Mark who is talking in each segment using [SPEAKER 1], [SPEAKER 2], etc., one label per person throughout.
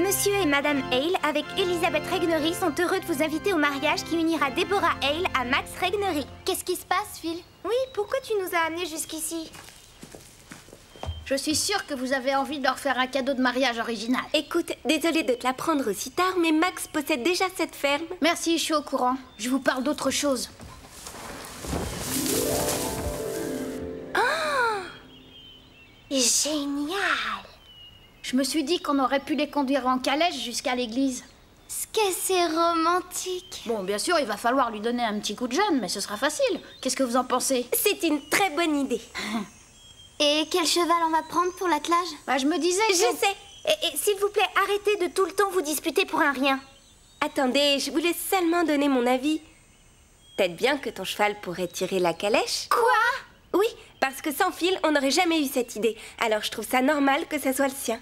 [SPEAKER 1] Monsieur et Madame Hale, avec Elizabeth Regnery, sont heureux de vous inviter au mariage qui unira Deborah Hale à Max Regnery.
[SPEAKER 2] Qu'est-ce qui se passe, Phil?
[SPEAKER 1] Oui, pourquoi tu nous as amenés jusqu'ici?
[SPEAKER 2] Je suis sûre que vous avez envie de leur faire un cadeau de mariage original.
[SPEAKER 3] Écoute, désolée de te l'apprendre aussi tard, mais Max possède déjà cette ferme.
[SPEAKER 2] Merci, je suis au courant. Je vous parle d'autre chose.
[SPEAKER 1] Génial!
[SPEAKER 2] Je me suis dit qu'on aurait pu les conduire en calèche jusqu'à l'église.
[SPEAKER 1] Ce que c'est romantique!
[SPEAKER 2] Bon, bien sûr, il va falloir lui donner un petit coup de jeune, mais ce sera facile. Qu'est-ce que vous en pensez?
[SPEAKER 3] C'est une très bonne idée.
[SPEAKER 1] Et quel cheval on va prendre pour l'attelage?
[SPEAKER 2] Bah, je me disais que...
[SPEAKER 1] Je sais! Et s'il vous plaît, arrêtez de tout le temps vous disputer pour un rien.
[SPEAKER 3] Attendez, je voulais seulement donner mon avis. Peut-être bien que ton cheval pourrait tirer la calèche.
[SPEAKER 1] Quoi?
[SPEAKER 3] Oui, parce que sans Phil, on n'aurait jamais eu cette idée. Alors je trouve ça normal que ça soit le sien.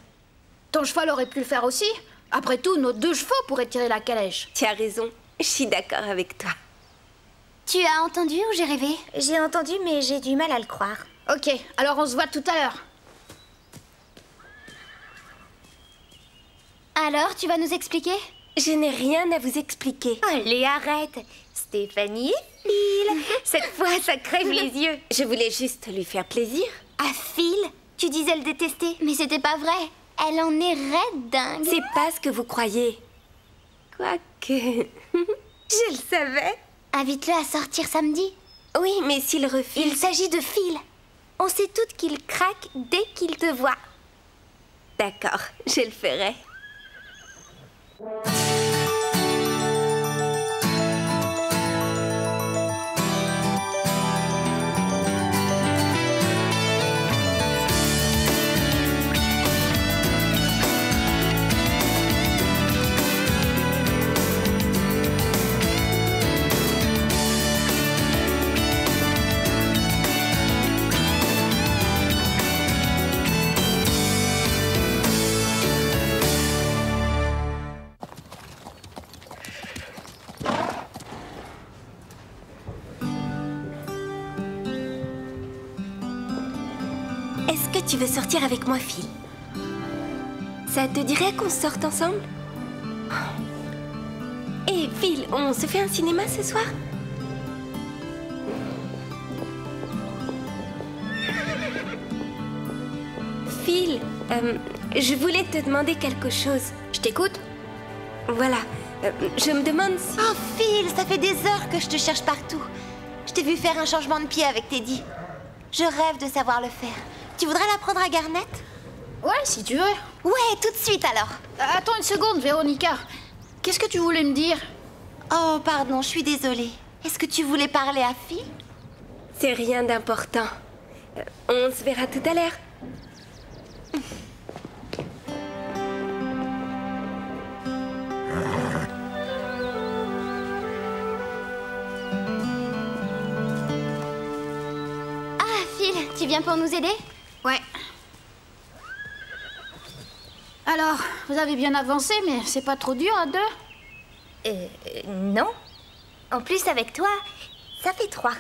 [SPEAKER 2] Ton cheval aurait pu le faire aussi. Après tout, nos 2 chevaux pourraient tirer la calèche.
[SPEAKER 3] Tu as raison, je suis d'accord avec toi.
[SPEAKER 1] Tu as entendu ou j'ai rêvé? J'ai entendu, mais j'ai du mal à le croire.
[SPEAKER 2] Ok, alors on se voit tout à l'heure.
[SPEAKER 1] Alors, tu vas nous expliquer?
[SPEAKER 3] Je n'ai rien à vous expliquer.
[SPEAKER 1] Allez, arrête! Stéphanie et Phil! Cette fois, ça crève les yeux.
[SPEAKER 3] Je voulais juste lui faire plaisir.
[SPEAKER 1] Ah, Phil? Tu disais le détester? Mais c'était pas vrai. Elle en est raide dingue.
[SPEAKER 3] C'est pas ce que vous croyez. Quoique... je le savais.
[SPEAKER 1] Invite-le à sortir samedi.
[SPEAKER 3] Oui, mais s'il refuse...
[SPEAKER 1] Il s'agit de Phil. On sait toutes qu'il craque dès qu'il te voit.
[SPEAKER 3] D'accord, je le ferai. Est-ce que tu veux sortir avec moi, Phil? Ça te dirait qu'on sorte ensemble? Hé, Phil, on se fait un cinéma ce soir? Phil, je voulais te demander quelque chose.
[SPEAKER 2] Je t'écoute.
[SPEAKER 3] Voilà, je me demande si...
[SPEAKER 1] Oh, Phil, ça fait des heures que je te cherche partout. Je t'ai vu faire un changement de pied avec Teddy. Je rêve de savoir le faire. Tu voudrais l'apprendre à Garnett?
[SPEAKER 2] Ouais, si tu veux.
[SPEAKER 1] Ouais, tout de suite alors.
[SPEAKER 2] Attends une seconde, Véronica. Qu'est-ce que tu voulais me dire?
[SPEAKER 1] Oh, pardon, je suis désolée. Est-ce que tu voulais parler à Phil?
[SPEAKER 3] C'est rien d'important. On se verra tout à l'heure.
[SPEAKER 1] Ah, Phil, tu viens pour nous aider?
[SPEAKER 2] Ouais. Alors, vous avez bien avancé, mais c'est pas trop dur à 2?
[SPEAKER 1] Non. En plus, avec toi, ça fait 3.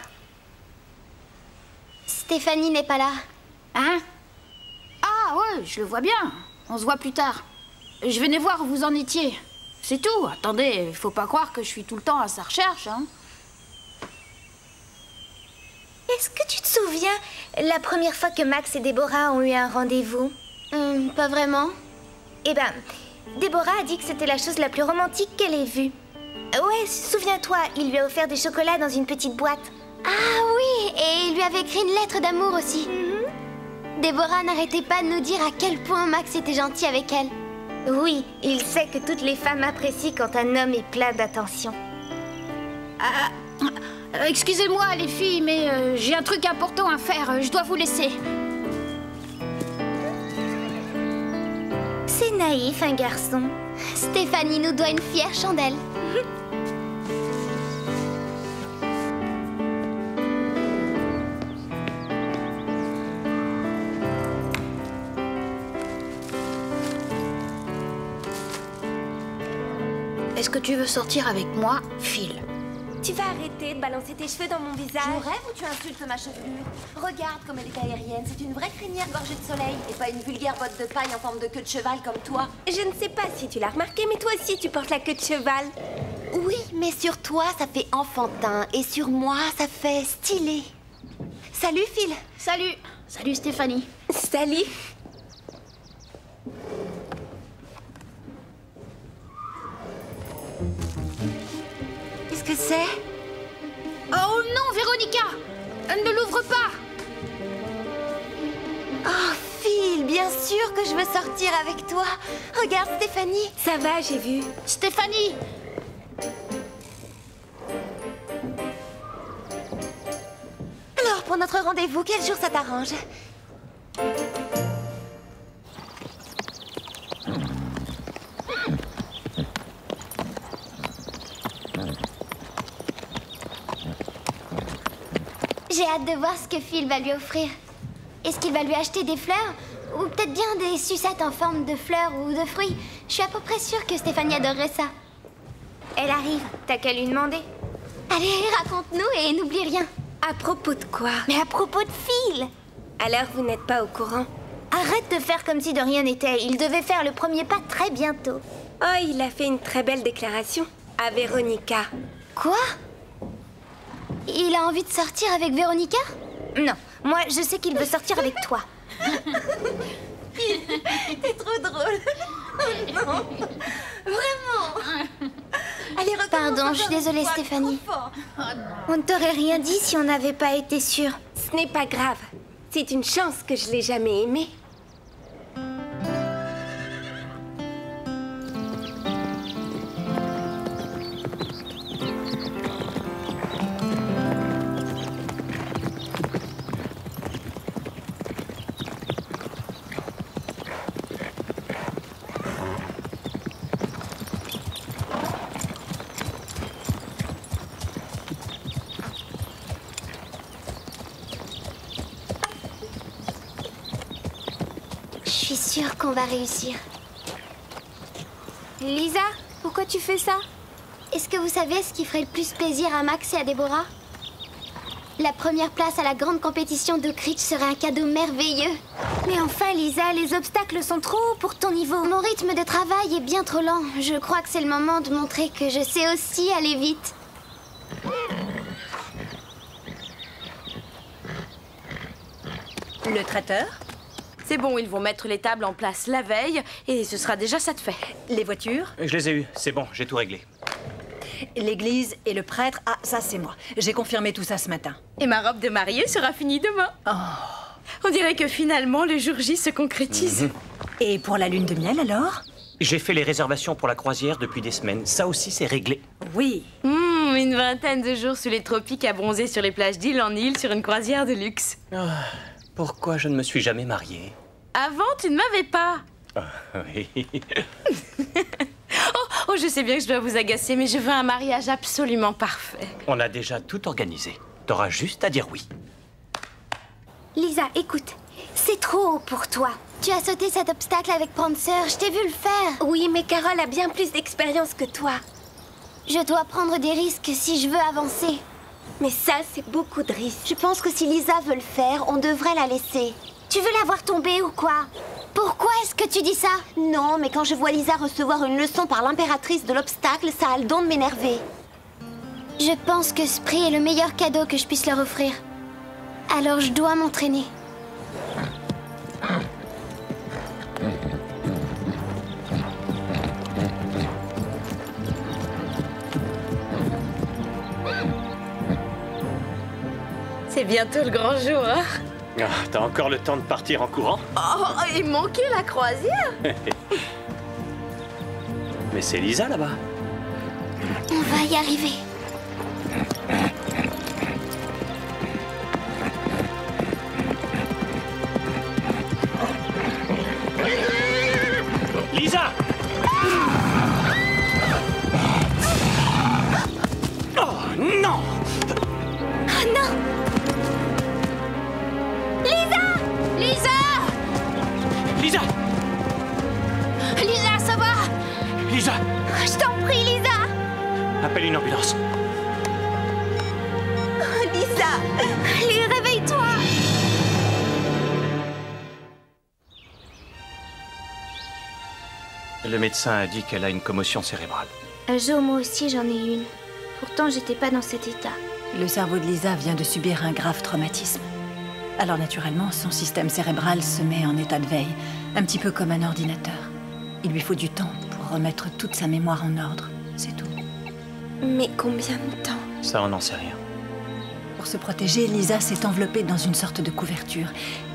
[SPEAKER 1] Stéphanie n'est pas là.
[SPEAKER 2] Hein? Ah ouais, je le vois bien. On se voit plus tard. Je venais voir où vous en étiez. C'est tout. Attendez, faut pas croire que je suis tout le temps à sa recherche, hein.
[SPEAKER 1] Est-ce que tu te souviens la première fois que Max et Déborah ont eu un rendez-vous? Pas vraiment. Eh ben, Déborah a dit que c'était la chose la plus romantique qu'elle ait vue. Ouais, souviens-toi, il lui a offert des chocolats dans une petite boîte. Ah oui, et il lui avait écrit une lettre d'amour aussi. Déborah n'arrêtait pas de nous dire à quel point Max était gentil avec elle. Oui, il sait que toutes les femmes apprécient quand un homme est plein d'attention.
[SPEAKER 2] Excusez-moi les filles, mais j'ai un truc important à faire. Je dois vous laisser.
[SPEAKER 1] C'est naïf, un garçon. Stéphanie nous doit une fière chandelle.
[SPEAKER 2] Est-ce que tu veux sortir avec moi, Phil?
[SPEAKER 3] Tu vas arrêter de balancer tes cheveux dans mon visage?
[SPEAKER 4] Je rêve ou tu insultes ma chevelure? Regarde comme elle est aérienne, c'est une vraie crinière gorgée de soleil et pas une vulgaire botte de paille en forme de queue de cheval comme toi.
[SPEAKER 3] Je ne sais pas si tu l'as remarqué, mais toi aussi tu portes la queue de cheval.
[SPEAKER 4] Oui, mais sur toi ça fait enfantin et sur moi ça fait stylé. Salut Phil.
[SPEAKER 2] Salut. Salut Stéphanie.
[SPEAKER 3] Salut.
[SPEAKER 4] Qu'est-ce que c'est?
[SPEAKER 2] Oh non, Véronica! Ne l'ouvre pas!
[SPEAKER 4] Oh Phil, bien sûr que je veux sortir avec toi. Regarde Stéphanie.
[SPEAKER 3] Ça va, j'ai vu.
[SPEAKER 2] Stéphanie!
[SPEAKER 4] Alors pour notre rendez-vous, quel jour ça t'arrange?
[SPEAKER 1] J'ai hâte de voir ce que Phil va lui offrir. Est-ce qu'il va lui acheter des fleurs? Ou peut-être bien des sucettes en forme de fleurs ou de fruits? Je suis à peu près sûre que Stéphanie adorerait ça. Elle arrive, t'as qu'à lui demander. Allez, raconte-nous et n'oublie rien.
[SPEAKER 3] À propos de quoi?
[SPEAKER 1] Mais à propos de Phil!
[SPEAKER 3] Alors vous n'êtes pas au courant?
[SPEAKER 1] Arrête de faire comme si de rien n'était. Il devait faire le premier pas très bientôt.
[SPEAKER 3] Oh, il a fait une très belle déclaration à Véronica.
[SPEAKER 1] Quoi? Il a envie de sortir avec Véronica? Non, moi je sais qu'il veut sortir avec toi.
[SPEAKER 4] T'es trop drôle. Oh non. Vraiment. Allez, recommence.
[SPEAKER 1] Pardon, je suis désolée
[SPEAKER 4] encore une fois,
[SPEAKER 1] Stéphanie.
[SPEAKER 4] trop fort.
[SPEAKER 1] On ne t'aurait rien dit si on n'avait pas été sûr.
[SPEAKER 3] Ce n'est pas grave. C'est une chance que je l'ai jamais aimé.
[SPEAKER 1] Je suis sûre qu'on va réussir. Lisa, pourquoi tu fais ça? Est-ce que vous savez ce qui ferait le plus plaisir à Max et à Déborah? La première place à la grande compétition de Critch serait un cadeau merveilleux. Mais enfin, Lisa, les obstacles sont trop hauts pour ton niveau. Mon rythme de travail est bien trop lent. Je crois que c'est le moment de montrer que je sais aussi aller vite.
[SPEAKER 5] Le traiteur?
[SPEAKER 6] C'est bon, ils vont mettre les tables en place la veille et ce sera déjà ça de fait.
[SPEAKER 5] Les voitures?
[SPEAKER 7] Je les ai eues, c'est bon, j'ai tout réglé.
[SPEAKER 5] L'église et le prêtre? Ah, ça c'est moi. J'ai confirmé tout ça ce matin.
[SPEAKER 6] Et ma robe de mariée sera finie demain. On dirait que finalement le jour J se concrétise.
[SPEAKER 5] Et pour la lune de miel alors?
[SPEAKER 7] J'ai fait les réservations pour la croisière depuis des semaines. Ça aussi, c'est réglé.
[SPEAKER 5] Oui.
[SPEAKER 6] Une vingtaine de jours sous les tropiques à bronzer sur les plages d'île en île sur une croisière de luxe.
[SPEAKER 7] Pourquoi je ne me suis jamais marié?
[SPEAKER 6] Avant, tu ne m'avais pas.
[SPEAKER 7] Oui.
[SPEAKER 6] Oh, je sais bien que je dois vous agacer, mais je veux un mariage absolument parfait.
[SPEAKER 7] On a déjà tout organisé. T'auras juste à dire oui.
[SPEAKER 1] Lisa, écoute, c'est trop haut pour toi. Tu as sauté cet obstacle avec Prancer, je t'ai vu le faire.
[SPEAKER 3] Oui, mais Carole a bien plus d'expérience que toi.
[SPEAKER 1] Je dois prendre des risques si je veux avancer.
[SPEAKER 3] Mais ça, c'est beaucoup de risques.
[SPEAKER 1] Je pense que si Lisa veut le faire, on devrait la laisser. Tu veux la voir tomber ou quoi? Pourquoi est-ce que tu dis ça?
[SPEAKER 4] Non, mais quand je vois Lisa recevoir une leçon par l'impératrice de l'obstacle, ça a le don de m'énerver.
[SPEAKER 1] Je pense que ce prix est le meilleur cadeau que je puisse leur offrir. Alors je dois m'entraîner.
[SPEAKER 6] C'est bientôt le grand jour, hein?
[SPEAKER 7] Ah, t'as encore le temps de partir en courant?
[SPEAKER 6] Oh, et manquer la croisière?
[SPEAKER 7] Mais c'est Lisa là-bas.
[SPEAKER 1] On va y arriver.
[SPEAKER 7] Lisa! Oh non!
[SPEAKER 1] Oh non! Lisa!
[SPEAKER 6] Lisa!
[SPEAKER 7] Lisa!
[SPEAKER 6] Lisa, ça va?
[SPEAKER 7] Lisa!
[SPEAKER 1] Je t'en prie, Lisa!
[SPEAKER 7] Appelle une ambulance.
[SPEAKER 3] Lisa!
[SPEAKER 1] Allez, réveille-toi!
[SPEAKER 7] Le médecin a dit qu'elle a une commotion cérébrale.
[SPEAKER 1] Jo, moi aussi j'en ai une. Pourtant, j'étais pas dans cet état.
[SPEAKER 5] Le cerveau de Lisa vient de subir un grave traumatisme. Alors naturellement, son système cérébral se met en état de veille, un petit peu comme un ordinateur. Il lui faut du temps pour remettre toute sa mémoire en ordre, c'est tout.
[SPEAKER 3] Mais combien de temps?
[SPEAKER 7] Ça, on n'en sait rien.
[SPEAKER 5] Pour se protéger, Lisa s'est enveloppée dans une sorte de couverture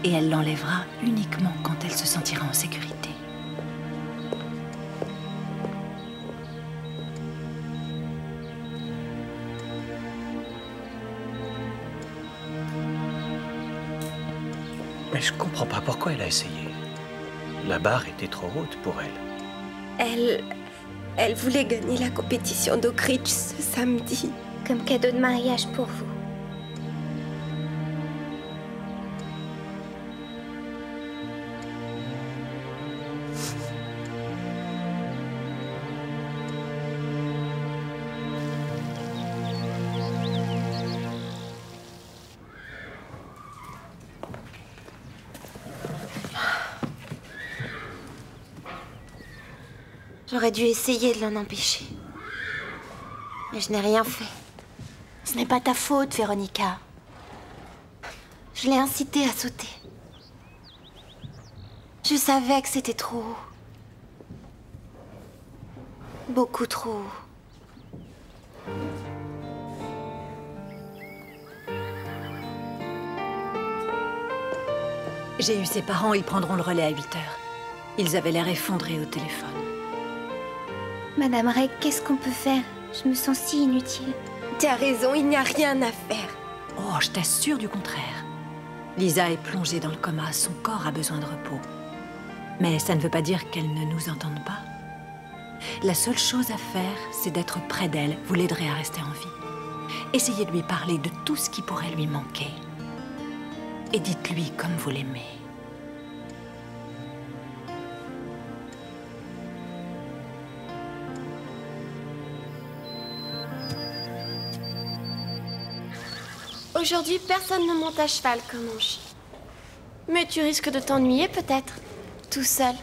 [SPEAKER 5] et elle l'enlèvera uniquement quand elle se sentira en sécurité.
[SPEAKER 7] Mais je comprends pas pourquoi elle a essayé. La barre était trop haute pour elle.
[SPEAKER 3] Elle voulait gagner la compétition d'Oak Ridge ce samedi.
[SPEAKER 1] Comme cadeau de mariage pour vous.
[SPEAKER 4] J'aurais dû essayer de l'en empêcher. Mais je n'ai rien fait. Ce n'est pas ta faute, Véronica. Je l'ai incité à sauter. Je savais que c'était trop haut. Beaucoup trop haut.
[SPEAKER 5] J'ai eu ses parents, ils prendront le relais à 8 heures. Ils avaient l'air effondrés au téléphone.
[SPEAKER 1] Madame Reg, qu'est-ce qu'on peut faire? Je me sens si inutile.
[SPEAKER 3] Tu as raison, il n'y a rien à faire.
[SPEAKER 5] Oh, je t'assure du contraire. Lisa est plongée dans le coma, son corps a besoin de repos. Mais ça ne veut pas dire qu'elle ne nous entende pas. La seule chose à faire, c'est d'être près d'elle. Vous l'aiderez à rester en vie. Essayez de lui parler de tout ce qui pourrait lui manquer. Et dites-lui comme vous l'aimez.
[SPEAKER 4] Aujourd'hui, personne ne monte à cheval comme mon chien. Mais tu risques de t'ennuyer peut-être, tout seul.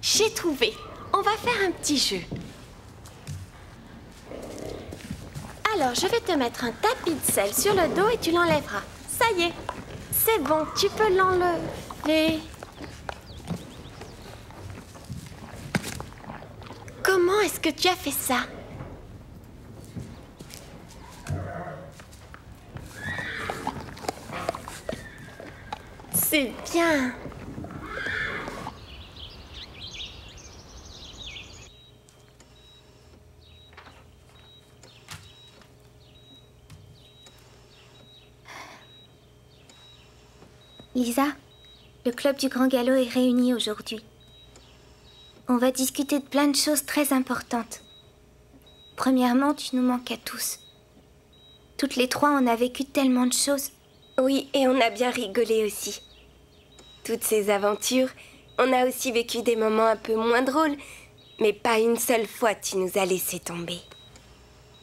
[SPEAKER 4] J'ai trouvé. On va faire un petit jeu. Alors, je vais te mettre un tapis de sel sur le dos et tu l'enlèveras. Ça y est, c'est bon, tu peux l'enlever. Comment est-ce que tu as fait ça? C'est bien.
[SPEAKER 1] Lisa, le club du Grand Galop est réuni aujourd'hui. On va discuter de plein de choses très importantes. Premièrement, tu nous manques à tous. Toutes les trois, on a vécu tellement de choses.
[SPEAKER 3] Oui, et on a bien rigolé aussi. Toutes ces aventures, on a aussi vécu des moments un peu moins drôles, mais pas une seule fois tu nous as laissé tomber.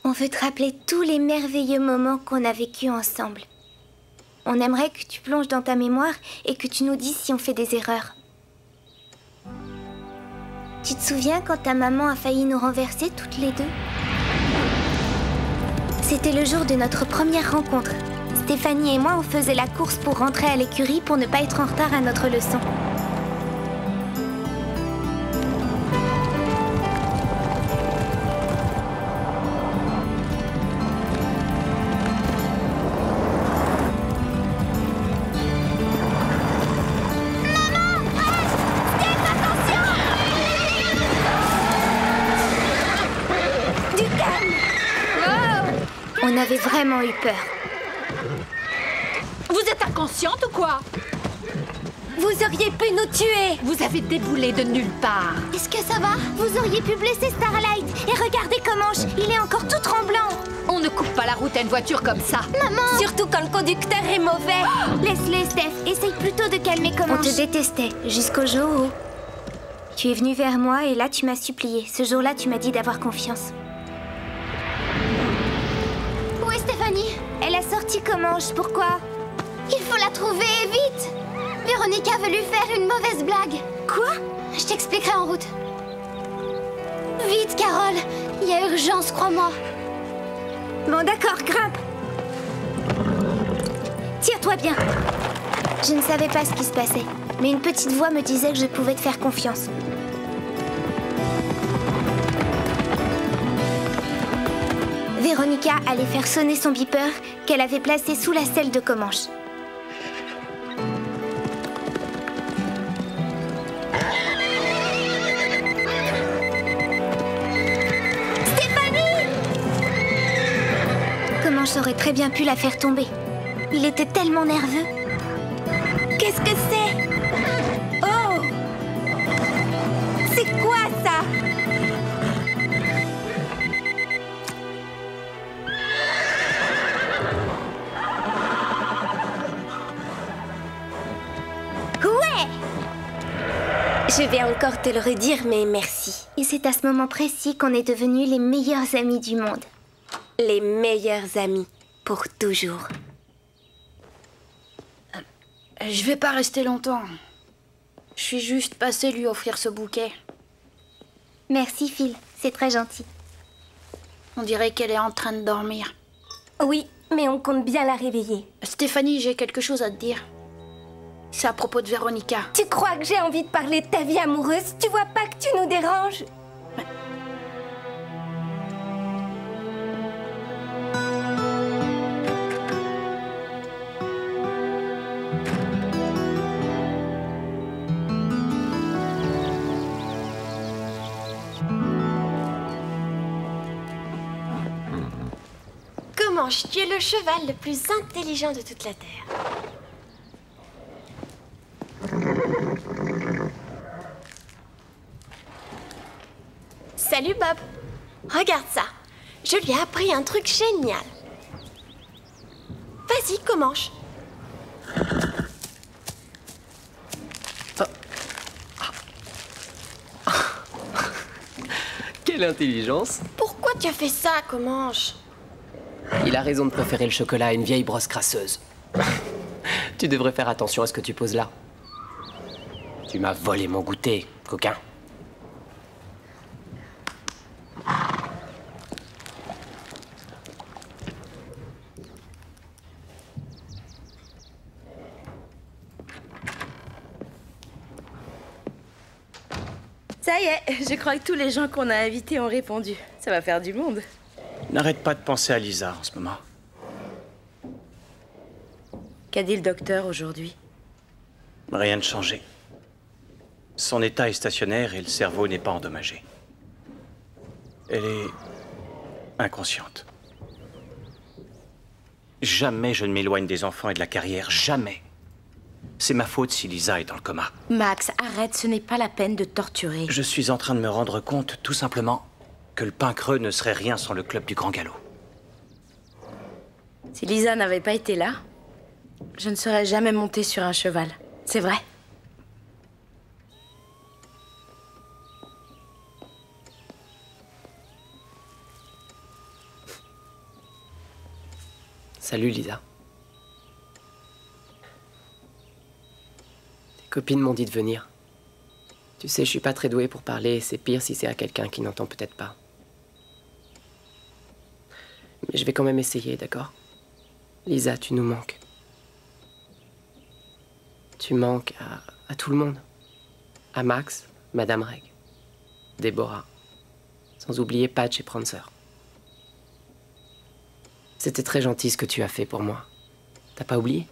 [SPEAKER 1] On veut te rappeler tous les merveilleux moments qu'on a vécus ensemble. On aimerait que tu plonges dans ta mémoire et que tu nous dises si on fait des erreurs. Tu te souviens quand ta maman a failli nous renverser toutes les deux? C'était le jour de notre première rencontre. Stéphanie et moi, on faisait la course pour rentrer à l'écurie pour ne pas être en retard à notre leçon. On avait vraiment eu peur.
[SPEAKER 2] Vous êtes inconsciente ou quoi?
[SPEAKER 3] Vous auriez pu nous tuer!
[SPEAKER 2] Vous avez déboulé de nulle part.
[SPEAKER 1] Est-ce que ça va? Vous auriez pu blesser Starlight. Et regardez Comanche, il est encore tout tremblant.
[SPEAKER 2] On ne coupe pas la route à une voiture comme ça.
[SPEAKER 1] Maman!
[SPEAKER 3] Surtout quand le conducteur est mauvais!
[SPEAKER 1] Laisse-les, Steph. Essaye plutôt de calmer Comanche. On te détestait, jusqu'au jour où... Tu es venu vers moi et là tu m'as supplié. Ce jour-là, tu m'as dit d'avoir confiance. Où est Stéphanie? Elle a sorti dis Comanche, pourquoi?
[SPEAKER 8] Il faut la trouver, vite! Véronica veut lui faire une mauvaise blague.
[SPEAKER 1] Quoi?
[SPEAKER 8] Je t'expliquerai en route. Vite, Carole! Il y a urgence, crois-moi.
[SPEAKER 1] Bon, d'accord, grimpe. Tire-toi bien. Je ne savais pas ce qui se passait, mais une petite voix me disait que je pouvais te faire confiance. Véronica allait faire sonner son beeper qu'elle avait placé sous la selle de Comanche. Comanche aurait très bien pu la faire tomber. Il était tellement nerveux.
[SPEAKER 3] Qu'est-ce que c'est? Oh! C'est quoi ça?
[SPEAKER 1] Ouais!
[SPEAKER 3] Je vais encore te le redire, mais merci.
[SPEAKER 1] Et c'est à ce moment précis qu'on est devenus les meilleurs amis du monde.
[SPEAKER 3] Les meilleurs amis, pour toujours.
[SPEAKER 2] Je vais pas rester longtemps. Je suis juste passée lui offrir ce bouquet.
[SPEAKER 1] Merci, Phil. C'est très gentil.
[SPEAKER 2] On dirait qu'elle est en train de dormir.
[SPEAKER 3] Oui, mais on compte bien la réveiller.
[SPEAKER 2] Stéphanie, j'ai quelque chose à te dire. C'est à propos de Véronica.
[SPEAKER 3] Tu crois que j'ai envie de parler de ta vie amoureuse? Tu vois pas que tu nous déranges?
[SPEAKER 4] Comanche, tu es le cheval le plus intelligent de toute la Terre. Salut Bob. Regarde ça. Je lui ai appris un truc génial. Vas-y, Comanche.
[SPEAKER 9] Quelle intelligence!
[SPEAKER 4] Pourquoi tu as fait ça, Comanche?
[SPEAKER 9] Il a raison de préférer le chocolat à une vieille brosse crasseuse. Tu devrais faire attention à ce que tu poses là. Tu m'as volé mon goûter, coquin.
[SPEAKER 6] Ça y est, je crois que tous les gens qu'on a invités ont répondu. Ça va faire du monde.
[SPEAKER 7] N'arrête pas de penser à Lisa en ce moment.
[SPEAKER 6] Qu'a dit le docteur aujourd'hui?
[SPEAKER 7] Rien de changé. Son état est stationnaire et le cerveau n'est pas endommagé. Elle est inconsciente. Jamais je ne m'éloigne des enfants et de la carrière, jamais. C'est ma faute si Lisa est dans le coma.
[SPEAKER 6] Max, arrête, ce n'est pas la peine de torturer.
[SPEAKER 7] Je suis en train de me rendre compte, tout simplement, que le pain creux ne serait rien sans le club du Grand Galop.
[SPEAKER 6] Si Lisa n'avait pas été là, je ne serais jamais montée sur un cheval. C'est vrai.
[SPEAKER 9] Salut, Lisa. Tes copines m'ont dit de venir. Tu sais, je suis pas très douée pour parler et c'est pire si c'est à quelqu'un qui n'entend peut-être pas. Mais je vais quand même essayer, d'accord? Lisa, tu nous manques. Tu manques à tout le monde. À Max, Madame Reg, Déborah, sans oublier Patch et Prancer. C'était très gentil ce que tu as fait pour moi. T'as pas oublié?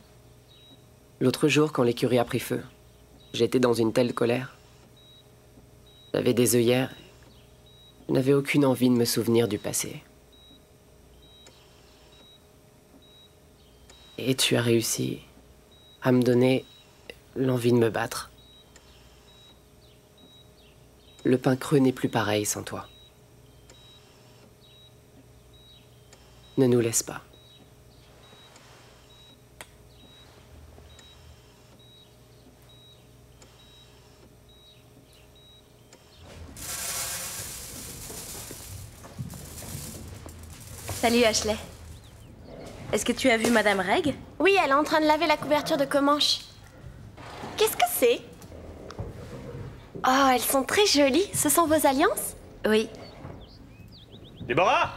[SPEAKER 9] L'autre jour, quand l'écurie a pris feu, j'étais dans une telle colère. J'avais des œillères. Je n'avais aucune envie de me souvenir du passé. Et tu as réussi à me donner l'envie de me battre. Le pain creux n'est plus pareil sans toi. Ne nous laisse pas.
[SPEAKER 6] Salut Ashley. Est-ce que tu as vu Madame Reg?
[SPEAKER 4] Oui, elle est en train de laver la couverture de Comanche. Qu'est-ce que c'est? Oh, elles sont très jolies. Ce sont vos alliances?
[SPEAKER 6] Oui.
[SPEAKER 7] Déborah!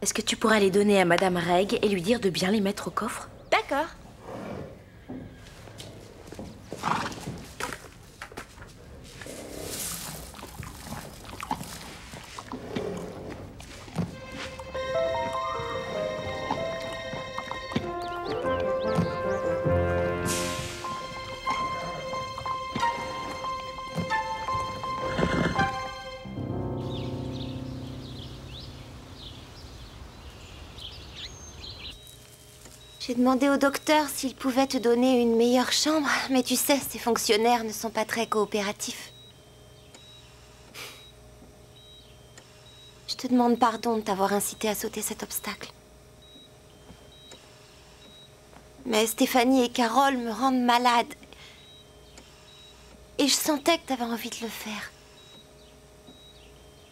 [SPEAKER 6] Est-ce que tu pourras les donner à Madame Reg et lui dire de bien les mettre au coffre?
[SPEAKER 4] D'accord.
[SPEAKER 1] J'ai demandé au docteur s'il pouvait te donner une meilleure chambre, mais tu sais, ces fonctionnaires ne sont pas très coopératifs. Je te demande pardon de t'avoir incité à sauter cet obstacle. Mais Stéphanie et Carole me rendent malade. Et je sentais que t'avais envie de le faire.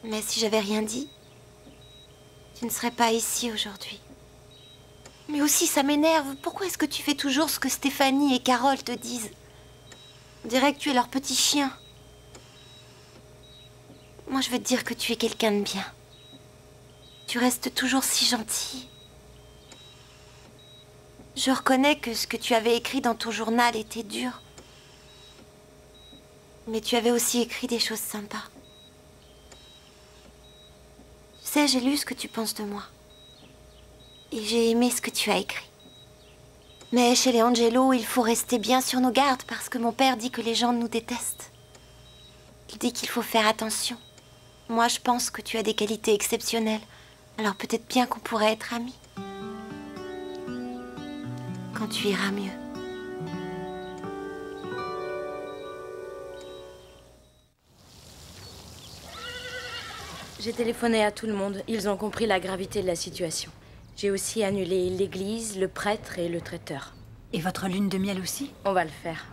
[SPEAKER 1] Mais si j'avais rien dit, tu ne serais pas ici aujourd'hui. Mais aussi, ça m'énerve. Pourquoi est-ce que tu fais toujours ce que Stéphanie et Carole te disent? On dirait que tu es leur petit chien. Moi, je veux te dire que tu es quelqu'un de bien. Tu restes toujours si gentil. Je reconnais que ce que tu avais écrit dans ton journal était dur. Mais tu avais aussi écrit des choses sympas. Tu sais, j'ai lu ce que tu penses de moi. Et j'ai aimé ce que tu as écrit. Mais chez les Angelo, il faut rester bien sur nos gardes parce que mon père dit que les gens nous détestent. Il dit qu'il faut faire attention. Moi, je pense que tu as des qualités exceptionnelles. Alors peut-être bien qu'on pourrait être amis. Quand tu iras mieux.
[SPEAKER 6] J'ai téléphoné à tout le monde. Ils ont compris la gravité de la situation. J'ai aussi annulé l'église, le prêtre et le traiteur.
[SPEAKER 5] Et votre lune de miel aussi?
[SPEAKER 6] On va le faire.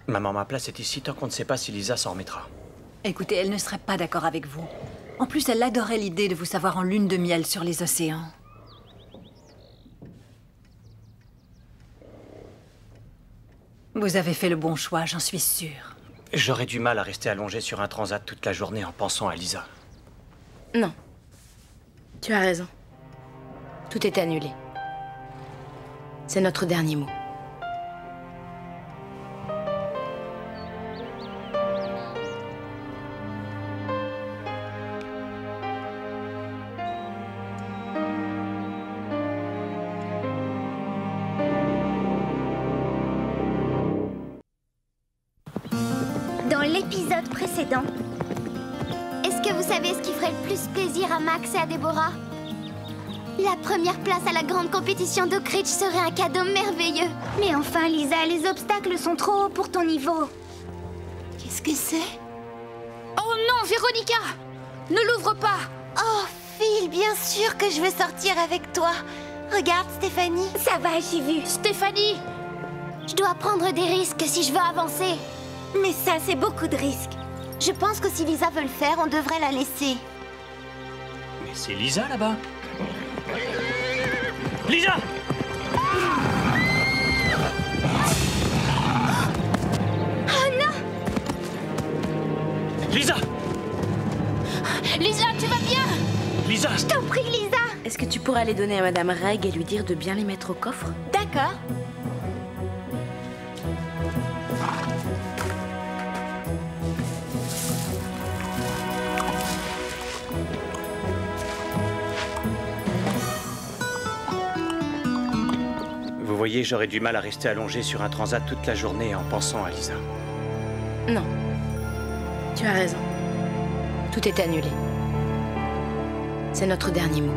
[SPEAKER 7] Maman, ma place est ici tant qu'on ne sait pas si Lisa s'en remettra.
[SPEAKER 5] Écoutez, elle ne serait pas d'accord avec vous. En plus, elle adorait l'idée de vous savoir en lune de miel sur les océans. Vous avez fait le bon choix, j'en suis sûre.
[SPEAKER 7] J'aurais du mal à rester allongé sur un transat toute la journée en pensant à Lisa.
[SPEAKER 6] Non. Tu as raison. Tout est annulé. C'est notre dernier mot.
[SPEAKER 8] Dans l'épisode précédent, est-ce que vous savez ce qui ferait le plus plaisir à Max et à Déborah? La première place à la grande compétition de Critch serait un cadeau merveilleux. Mais enfin, Lisa, les obstacles sont trop hauts pour ton niveau.
[SPEAKER 1] Qu'est-ce que c'est?
[SPEAKER 2] Oh non, Véronica! Ne l'ouvre pas!
[SPEAKER 1] Oh, Phil, bien sûr que je veux sortir avec toi. Regarde, Stéphanie.
[SPEAKER 8] Ça va, j'ai vu.
[SPEAKER 2] Stéphanie!
[SPEAKER 8] Je dois prendre des risques si je veux avancer.
[SPEAKER 1] Mais ça, c'est beaucoup de risques. Je pense que si Lisa veut le faire, on devrait la laisser.
[SPEAKER 7] Mais c'est Lisa là-bas. Lisa!
[SPEAKER 8] Oh non!
[SPEAKER 7] Lisa!
[SPEAKER 2] Lisa, tu vas bien?
[SPEAKER 7] Lisa!
[SPEAKER 8] Je t'en prie, Lisa!
[SPEAKER 6] Est-ce que tu pourras les donner à Madame Reg et lui dire de bien les mettre au coffre?
[SPEAKER 4] D'accord.
[SPEAKER 7] Vous voyez, j'aurais du mal à rester allongé sur un transat toute la journée en pensant à Lisa.
[SPEAKER 6] Non. Tu as raison. Tout est annulé. C'est notre dernier mot.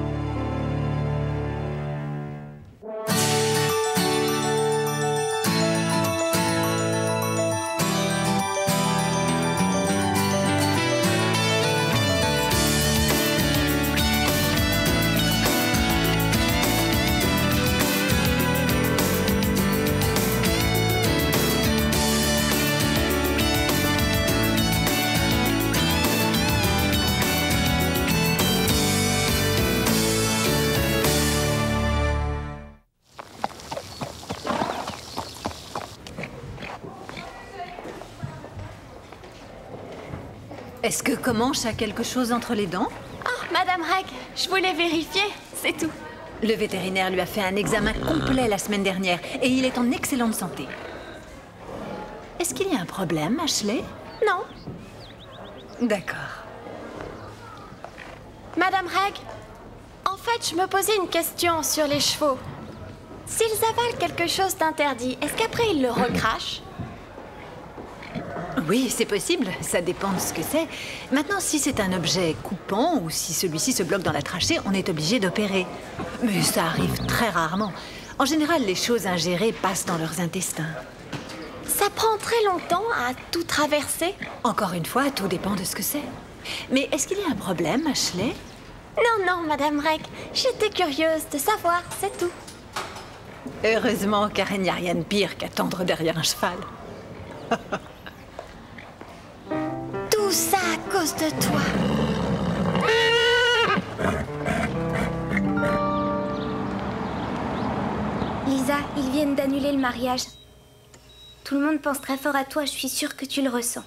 [SPEAKER 5] Est-ce que Comanche a quelque chose entre les dents?
[SPEAKER 4] Ah, Madame Reg, je voulais vérifier, c'est tout.
[SPEAKER 5] Le vétérinaire lui a fait un examen complet la semaine dernière et il est en excellente santé. Est-ce qu'il y a un problème, Ashley?
[SPEAKER 4] Non.
[SPEAKER 5] D'accord.
[SPEAKER 4] Madame Reg, en fait, je me posais une question sur les chevaux. S'ils avalent quelque chose d'interdit, est-ce qu'après ils le recrachent?
[SPEAKER 5] Oui, c'est possible. Ça dépend de ce que c'est. Maintenant, si c'est un objet coupant ou si celui-ci se bloque dans la trachée, on est obligé d'opérer. Mais ça arrive très rarement. En général, les choses ingérées passent dans leurs intestins.
[SPEAKER 4] Ça prend très longtemps à tout traverser?
[SPEAKER 5] Encore une fois, tout dépend de ce que c'est. Mais est-ce qu'il y a un problème, Ashley?
[SPEAKER 4] Non, non, Madame Reg. J'étais curieuse de savoir, c'est tout.
[SPEAKER 5] Heureusement, car il n'y a rien de pire qu'attendre derrière un cheval.
[SPEAKER 4] Tout ça à cause de toi.
[SPEAKER 1] Lisa, ils viennent d'annuler le mariage. Tout le monde pense très fort à toi, je suis sûre que tu le ressens.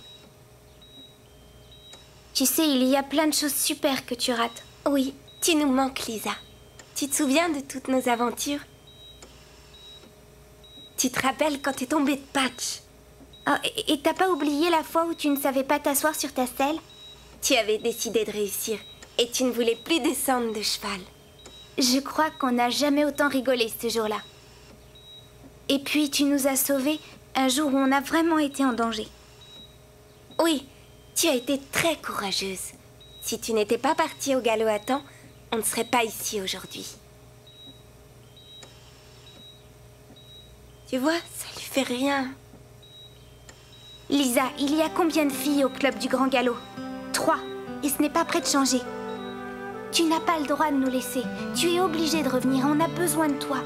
[SPEAKER 1] Tu sais, il y a plein de choses super que tu rates.
[SPEAKER 3] Oui, tu nous manques, Lisa. Tu te souviens de toutes nos aventures? Tu te rappelles quand t'es tombée de Patch?
[SPEAKER 1] Oh, et t'as pas oublié la fois où tu ne savais pas t'asseoir sur ta selle?
[SPEAKER 3] Tu avais décidé de réussir et tu ne voulais plus descendre de cheval.
[SPEAKER 1] Je crois qu'on n'a jamais autant rigolé ce jour-là. Et puis tu nous as sauvés un jour où on a vraiment été en danger.
[SPEAKER 3] Oui, tu as été très courageuse. Si tu n'étais pas partie au galop à temps, on ne serait pas ici aujourd'hui. Tu vois, ça lui fait rien.
[SPEAKER 1] Lisa, il y a combien de filles au club du Grand Galop? 3. Et ce n'est pas prêt de changer. Tu n'as pas le droit de nous laisser. Tu es obligée de revenir. On a besoin de toi.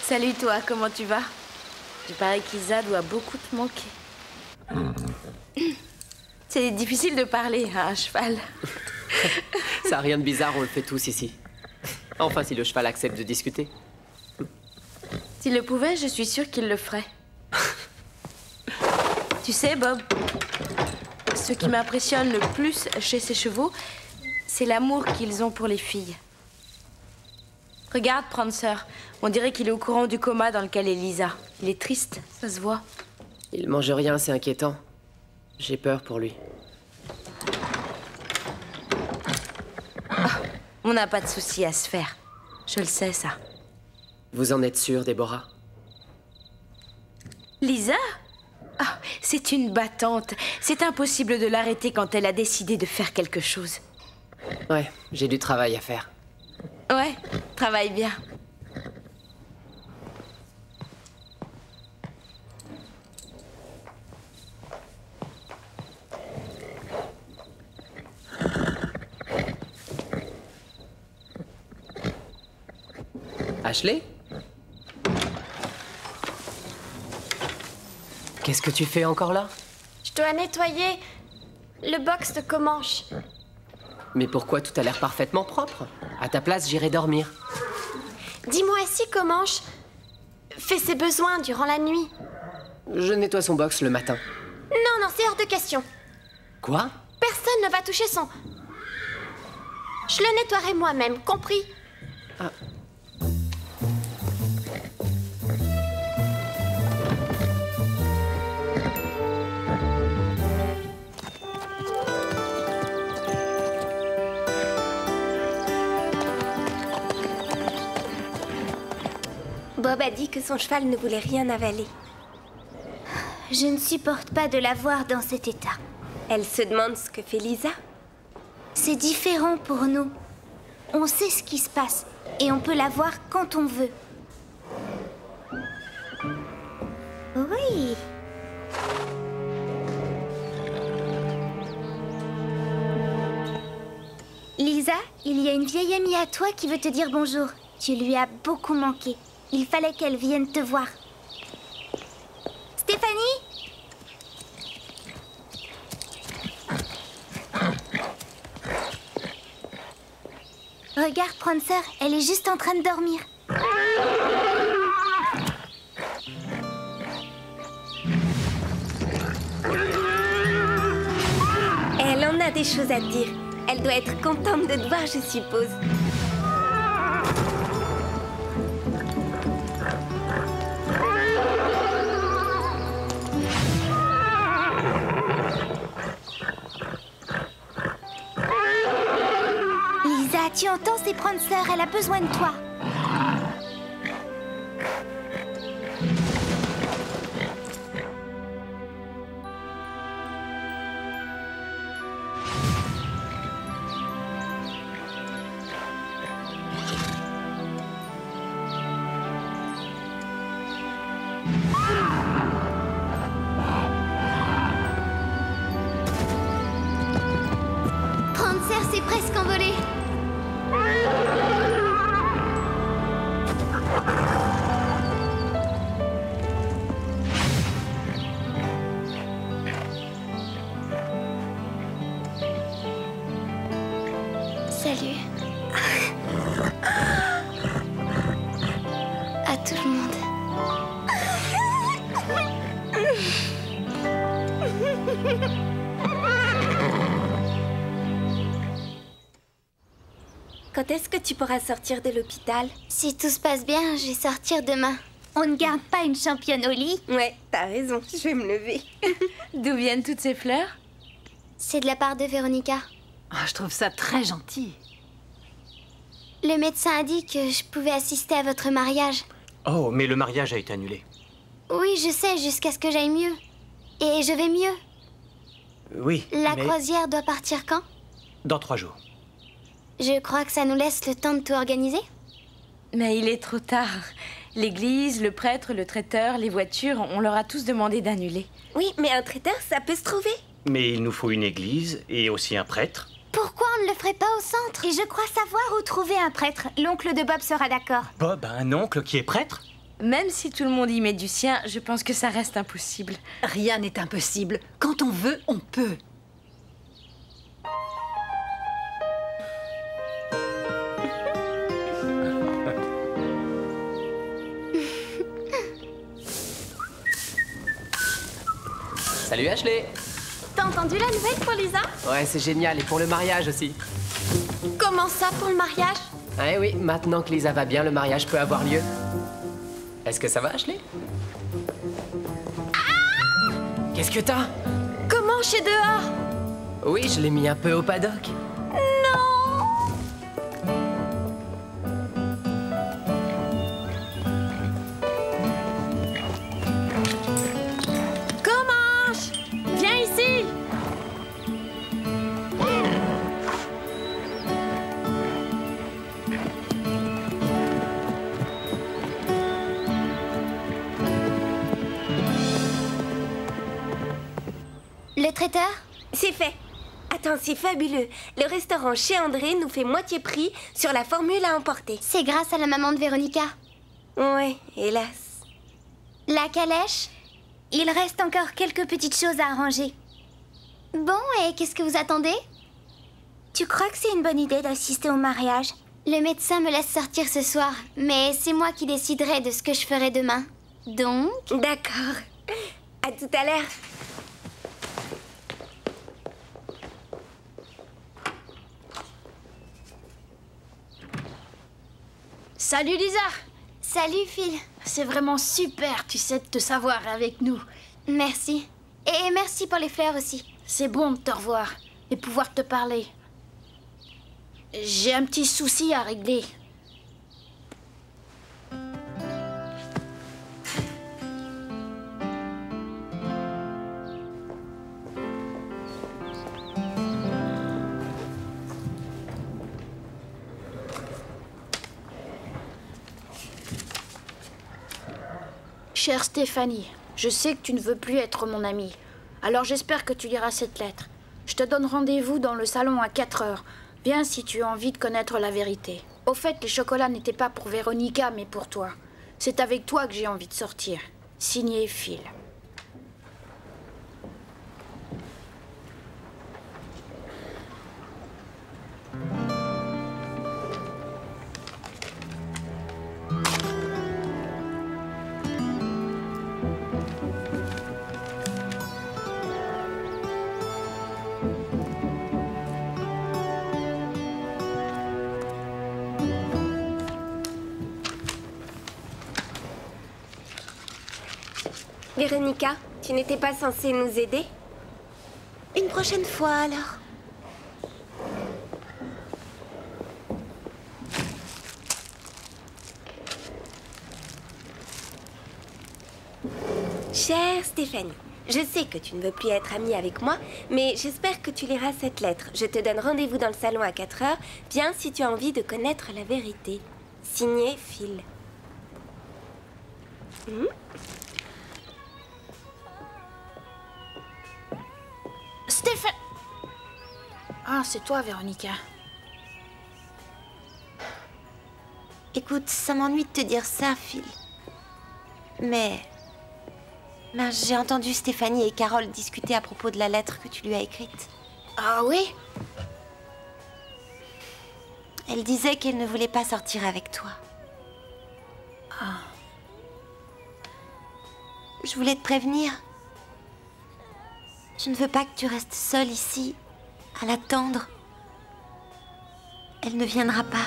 [SPEAKER 6] Salut toi, comment tu vas? Il paraît qu'Isa doit beaucoup te manquer. C'est difficile de parler à un cheval.
[SPEAKER 9] Ça n'a rien de bizarre, on le fait tous ici. Enfin, si le cheval accepte de discuter.
[SPEAKER 6] S'il le pouvait, je suis sûre qu'il le ferait. Tu sais, Bob, ce qui m'impressionne le plus chez ces chevaux, c'est l'amour qu'ils ont pour les filles. Regarde Prancer, on dirait qu'il est au courant du coma dans lequel est Lisa. Il est triste, ça se voit.
[SPEAKER 9] Il mange rien, c'est inquiétant. J'ai peur pour lui.
[SPEAKER 6] On n'a pas de soucis à se faire. Je le sais, ça.
[SPEAKER 9] Vous en êtes sûre, Déborah?
[SPEAKER 6] Lisa? Oh, c'est une battante. C'est impossible de l'arrêter quand elle a décidé de faire quelque chose.
[SPEAKER 9] Ouais, j'ai du travail à faire.
[SPEAKER 6] Ouais, travaille bien.
[SPEAKER 9] Ashley? Qu'est-ce que tu fais encore là?
[SPEAKER 4] Je dois nettoyer le box de Comanche.
[SPEAKER 9] Mais pourquoi tout a l'air parfaitement propre? À ta place, j'irai dormir.
[SPEAKER 4] Dis-moi si Comanche fait ses besoins durant la nuit.
[SPEAKER 9] Je nettoie son box le matin.
[SPEAKER 4] Non, non, c'est hors de question.
[SPEAKER 9] Quoi?
[SPEAKER 4] Personne ne va toucher son... Je le nettoierai moi-même, compris?
[SPEAKER 9] Ah.
[SPEAKER 3] Bob a dit que son cheval ne voulait rien avaler.
[SPEAKER 1] Je ne supporte pas de la voir dans cet état.
[SPEAKER 3] Elle se demande ce que fait Lisa.
[SPEAKER 1] C'est différent pour nous. On sait ce qui se passe et on peut la voir quand on veut. Oui. Lisa, il y a une vieille amie à toi qui veut te dire bonjour. Tu lui as beaucoup manqué. Il fallait qu'elle vienne te voir. Stéphanie? Regarde, Prancer, elle est juste en train de dormir.
[SPEAKER 3] des choses à te dire. Elle doit être contente de te voir, je suppose.
[SPEAKER 1] Lisa, tu entends, c'est Prancer, elle a besoin de toi.
[SPEAKER 8] Prancer s'est presque envolé. Salut. À tout le monde.
[SPEAKER 3] Quand est-ce que tu pourras sortir de l'hôpital?
[SPEAKER 8] Si tout se passe bien, je vais sortir demain.
[SPEAKER 1] On ne garde pas une championne au lit.
[SPEAKER 3] Ouais, t'as raison, je vais me lever.
[SPEAKER 6] D'où viennent toutes ces fleurs?
[SPEAKER 8] C'est de la part de Véronica.
[SPEAKER 5] Ah, je trouve ça très gentil.
[SPEAKER 8] Le médecin a dit que je pouvais assister à votre mariage.
[SPEAKER 7] Oh, mais le mariage a été annulé.
[SPEAKER 8] Oui, je sais, jusqu'à ce que j'aille mieux. Et je vais mieux.
[SPEAKER 7] Oui,
[SPEAKER 8] La
[SPEAKER 7] mais
[SPEAKER 8] croisière doit partir quand?
[SPEAKER 7] dans 3 jours.
[SPEAKER 8] Je crois que ça nous laisse le temps de tout organiser.
[SPEAKER 6] Mais il est trop tard. L'église, le prêtre, le traiteur, les voitures, on leur a tous demandé d'annuler.
[SPEAKER 3] Oui, mais un traiteur, ça peut se trouver.
[SPEAKER 7] Mais il nous faut une église et aussi un prêtre.
[SPEAKER 1] Pourquoi on ne le ferait pas au centre? Et je crois savoir où trouver un prêtre. L'oncle de Bob sera d'accord.
[SPEAKER 7] Bob a un oncle qui est prêtre?
[SPEAKER 6] Même si tout le monde y met du sien, je pense que ça reste impossible.
[SPEAKER 5] Rien n'est impossible. Quand on veut, on peut.
[SPEAKER 9] Salut Ashley.
[SPEAKER 4] T'as entendu la nouvelle pour Lisa?
[SPEAKER 9] Ouais, c'est génial, et pour le mariage aussi.
[SPEAKER 4] Comment ça pour le mariage?
[SPEAKER 9] Eh oui, maintenant que Lisa va bien, le mariage peut avoir lieu. Est-ce que ça va, Ashley? Qu'est-ce que t'as?
[SPEAKER 4] Comment chez dehors?
[SPEAKER 9] Oui, je l'ai mis un peu au paddock.
[SPEAKER 4] Comanche! Viens ici!
[SPEAKER 8] Le traiteur?
[SPEAKER 3] C'est fait. Attends, c'est fabuleux. Le restaurant chez André nous fait moitié prix sur la formule à emporter.
[SPEAKER 8] C'est grâce à la maman de Véronica.
[SPEAKER 3] Ouais, hélas.
[SPEAKER 1] La calèche? Il reste encore quelques petites choses à arranger.
[SPEAKER 8] Bon, et qu'est-ce que vous attendez?
[SPEAKER 1] Tu crois que c'est une bonne idée d'assister au mariage?
[SPEAKER 8] Le médecin me laisse sortir ce soir, mais c'est moi qui déciderai de ce que je ferai demain. Donc...
[SPEAKER 3] D'accord. À tout à l'heure.
[SPEAKER 2] Salut Lisa!
[SPEAKER 8] Salut Phil.
[SPEAKER 2] C'est vraiment super, tu sais, de te savoir avec nous.
[SPEAKER 8] Merci. Et merci pour les fleurs aussi.
[SPEAKER 2] C'est bon de te revoir et pouvoir te parler. J'ai un petit souci à régler. Chère Stéphanie, je sais que tu ne veux plus être mon amie. Alors j'espère que tu liras cette lettre. Je te donne rendez-vous dans le salon à 4 heures. Viens si tu as envie de connaître la vérité. Au fait, les chocolats n'étaient pas pour Véronica, mais pour toi. C'est avec toi que j'ai envie de sortir. Signé Phil.
[SPEAKER 3] Véronica, tu n'étais pas censée nous aider?
[SPEAKER 4] Une prochaine fois, alors.
[SPEAKER 3] Chère Stéphanie, je sais que tu ne veux plus être amie avec moi, mais j'espère que tu liras cette lettre. Je te donne rendez-vous dans le salon à 4 heures. Viens si tu as envie de connaître la vérité. Signé Phil.
[SPEAKER 2] Stéphane! Ah, c'est toi, Véronica.
[SPEAKER 6] Écoute, ça m'ennuie de te dire ça, Phil. Mais j'ai entendu Stéphanie et Carole discuter à propos de la lettre que tu lui as écrite.
[SPEAKER 2] Ah oui?
[SPEAKER 6] Elle disait qu'elle ne voulait pas sortir avec toi.
[SPEAKER 2] Ah.
[SPEAKER 6] Je voulais te prévenir. Je ne veux pas que tu restes seule ici, à l'attendre. Elle ne viendra pas.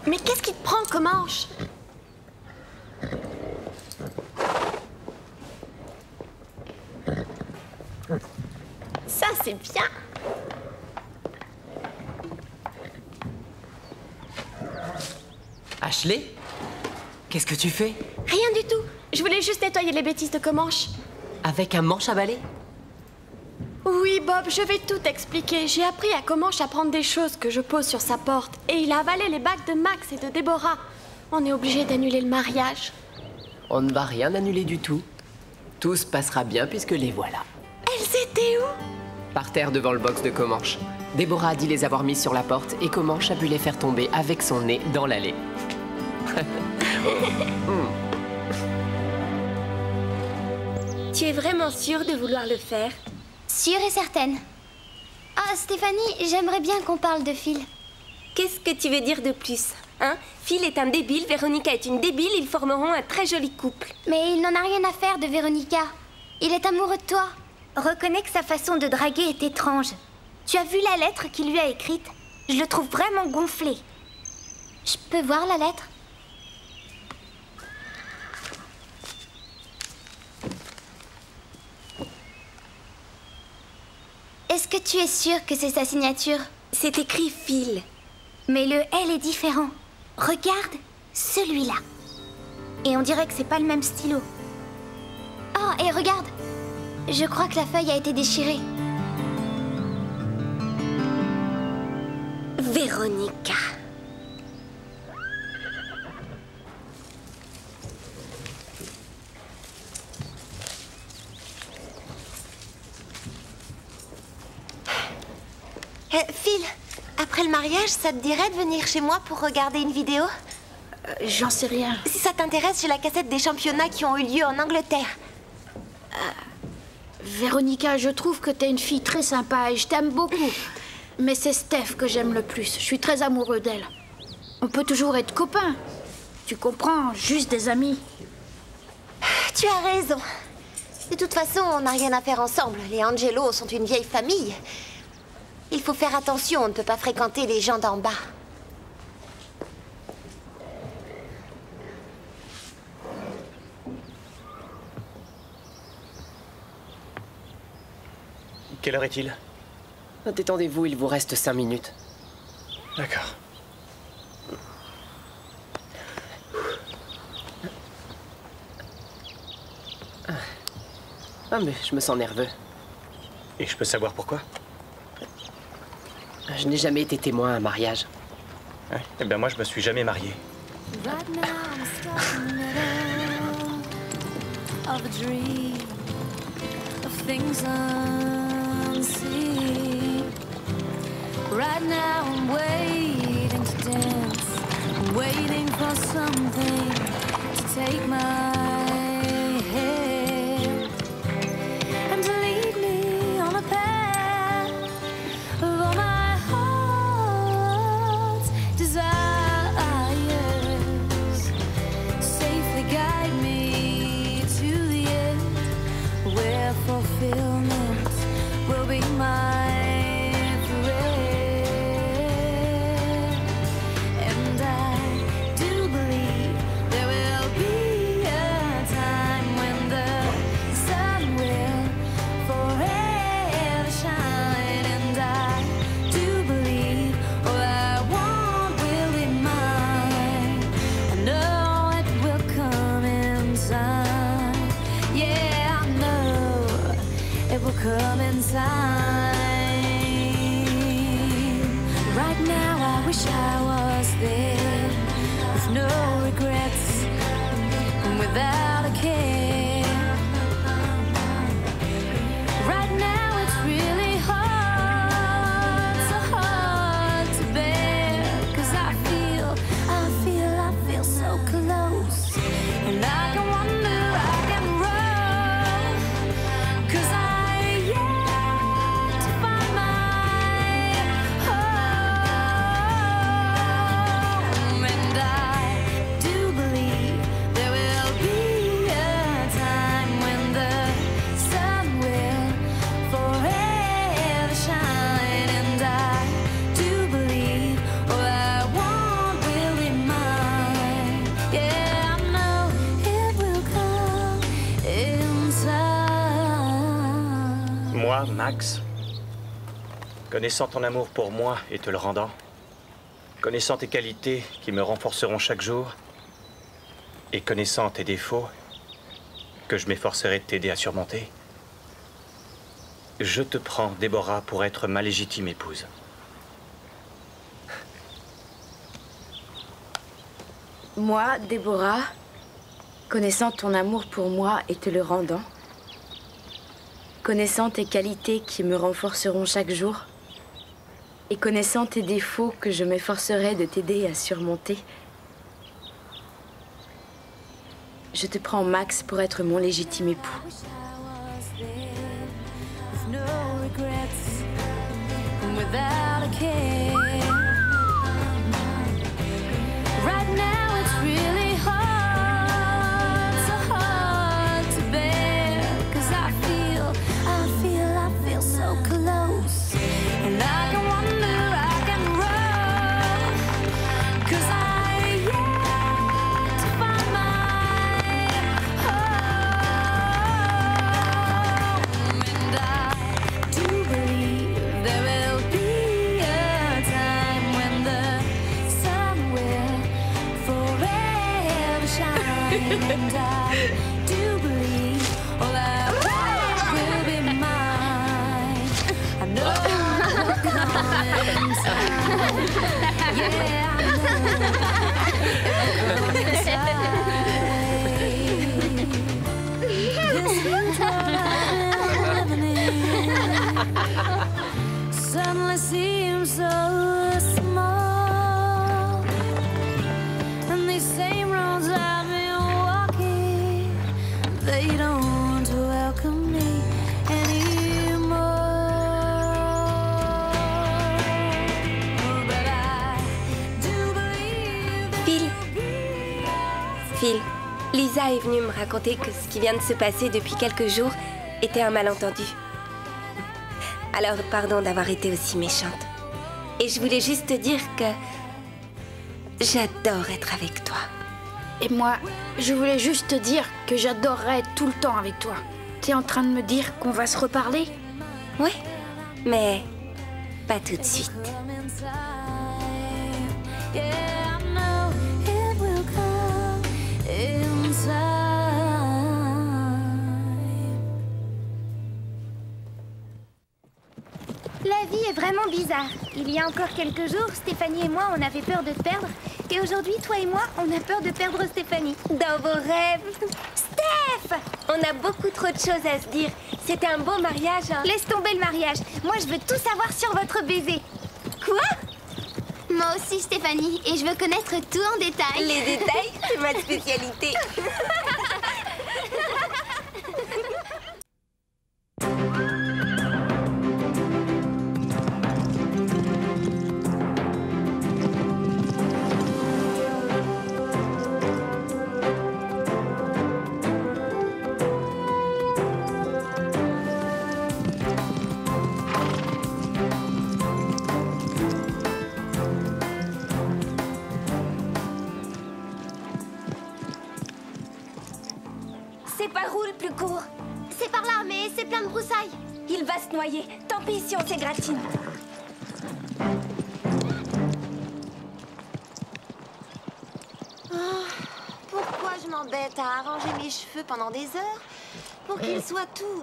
[SPEAKER 4] Mais qu'est-ce qui te prend, Comanche? Ça, c'est bien.
[SPEAKER 9] Ashley? Qu'est-ce que tu fais?
[SPEAKER 4] Rien du tout. Je voulais juste nettoyer les bêtises de Comanche.
[SPEAKER 9] Avec un manche à balai?
[SPEAKER 4] Oui, Bob, je vais tout expliquer. J'ai appris à Comanche à prendre des choses que je pose sur sa porte. Et il a avalé les bagues de Max et de Déborah. On est obligé d'annuler le mariage.
[SPEAKER 9] On ne va rien annuler du tout. Tout se passera bien puisque les voilà.
[SPEAKER 4] Elles étaient où?
[SPEAKER 9] Par terre devant le box de Comanche. Déborah a dit les avoir mises sur la porte et Comanche a pu les faire tomber avec son nez dans l'allée.
[SPEAKER 3] Tu es vraiment sûre de vouloir le faire?
[SPEAKER 8] Sûre et certaine. Ah, Stéphanie, j'aimerais bien qu'on parle de Phil.
[SPEAKER 3] Qu'est-ce que tu veux dire de plus? Hein? Phil est un débile, Véronica est une débile, ils formeront un très joli couple.
[SPEAKER 8] Mais il n'en a rien à faire de Véronica. Il est amoureux de toi.
[SPEAKER 1] Reconnais que sa façon de draguer est étrange. Tu as vu la lettre qu'il lui a écrite? Je le trouve vraiment gonflé.
[SPEAKER 8] Je peux voir la lettre?
[SPEAKER 1] Est-ce que tu es sûre que c'est sa signature?
[SPEAKER 3] C'est écrit Phil.
[SPEAKER 1] Mais le L est différent. Regarde celui-là. Et on dirait que c'est pas le même stylo.
[SPEAKER 8] Oh, et regarde! Je crois que la feuille a été déchirée.
[SPEAKER 3] Véronica.
[SPEAKER 6] Phil, après le mariage, ça te dirait de venir chez moi pour regarder une vidéo?
[SPEAKER 2] J'en sais rien.
[SPEAKER 6] Si ça t'intéresse, j'ai la cassette des championnats qui ont eu lieu en Angleterre.
[SPEAKER 2] Véronica, je trouve que t'es une fille très sympa et je t'aime beaucoup. Mais c'est Steph que j'aime le plus. Je suis très amoureux d'elle. On peut toujours être copains. Tu comprends, juste des amis.
[SPEAKER 6] Tu as raison. De toute façon, on n'a rien à faire ensemble. Les Angelo sont une vieille famille. Il faut faire attention, on ne peut pas fréquenter les gens d'en bas.
[SPEAKER 7] Quelle heure est-il?
[SPEAKER 9] Détendez-vous, il vous reste 5 minutes.
[SPEAKER 7] D'accord.
[SPEAKER 9] Ah, mais je me sens nerveux.
[SPEAKER 7] Et je peux savoir pourquoi?
[SPEAKER 9] Je n'ai jamais été témoin à un mariage.
[SPEAKER 7] Ouais. Eh bien moi, je me suis jamais marié.
[SPEAKER 10] Right now I'm stuck in the middle of a dream of things unseen. Right now I'm waiting to dance. I'm waiting for something to take my hand and to lead me on a path of all my heart's desires. Guide me to the end, where fulfillment will be my friend. And I do believe there will be a time when the sun will forever shine. And I do believe all I want will be mine. I know yeah, I know it will come in time. Right now I wish I was there, with no regrets and without a care. Right now it's really hard, so hard to bear, 'cause I feel so close. And I can wonder, I can run, 'cause I yet to find my home. And I do believe there will be a time when the sun will forever shine. And I do believe all I want will be mine. Yeah.
[SPEAKER 7] Moi, Max, connaissant ton amour pour moi et te le rendant, connaissant tes qualités qui me renforceront chaque jour, et connaissant tes défauts que je m'efforcerai de t'aider à surmonter, je te prends, Déborah, pour être ma légitime épouse.
[SPEAKER 2] Moi, Déborah, connaissant ton amour pour moi et te le rendant, connaissant tes qualités qui me renforceront chaque jour, et connaissant tes défauts que je m'efforcerai de t'aider à surmonter, je te prends, Max, pour être mon légitime époux. Right now it's really hard, so hard to bear, 'cause I feel so close. And I can wonder, I can run, 'cause I yet to find my home. And I do believe there will be a time when the sun will forever shine. And I do believe all I want will be mine. I know it will come in time. Yeah, I know it will come in time. This is all I'm living in. Suddenly seems so small. And these same roads I've been walking, they don't welcome me anymore. But I do believe
[SPEAKER 3] Phil, Lisa est venue me raconter que ce qui vient de se passer depuis quelques jours était un malentendu. Alors, pardon d'avoir été aussi méchante. Et je voulais juste te dire que j'adore être avec toi.
[SPEAKER 2] Et moi, je voulais juste te dire que j'adorerais être tout le temps avec toi. T'es en train de me dire qu'on va se reparler?
[SPEAKER 3] Ouais, Mais pas tout de suite.
[SPEAKER 1] La vie est vraiment bizarre. Il y a encore quelques jours, Stéphanie et moi, on avait peur de te perdre. Et aujourd'hui, toi et moi, on a peur de perdre Stéphanie.
[SPEAKER 3] Dans vos rêves. Steph! On a beaucoup trop de choses à se dire. C'était un beau mariage, hein?
[SPEAKER 1] Laisse tomber le mariage. Moi, je veux tout savoir sur votre baiser.
[SPEAKER 3] Quoi?
[SPEAKER 8] Moi aussi, Stéphanie, et je veux connaître tout en détail.
[SPEAKER 3] Les détails, c'est ma spécialité. C'est par où le plus court?
[SPEAKER 8] C'est par là, mais c'est plein de broussailles.
[SPEAKER 3] Il va se noyer. Tant pis si on s'égratine.
[SPEAKER 6] Pourquoi je m'embête à arranger mes cheveux pendant des heures pour qu'ils soient tout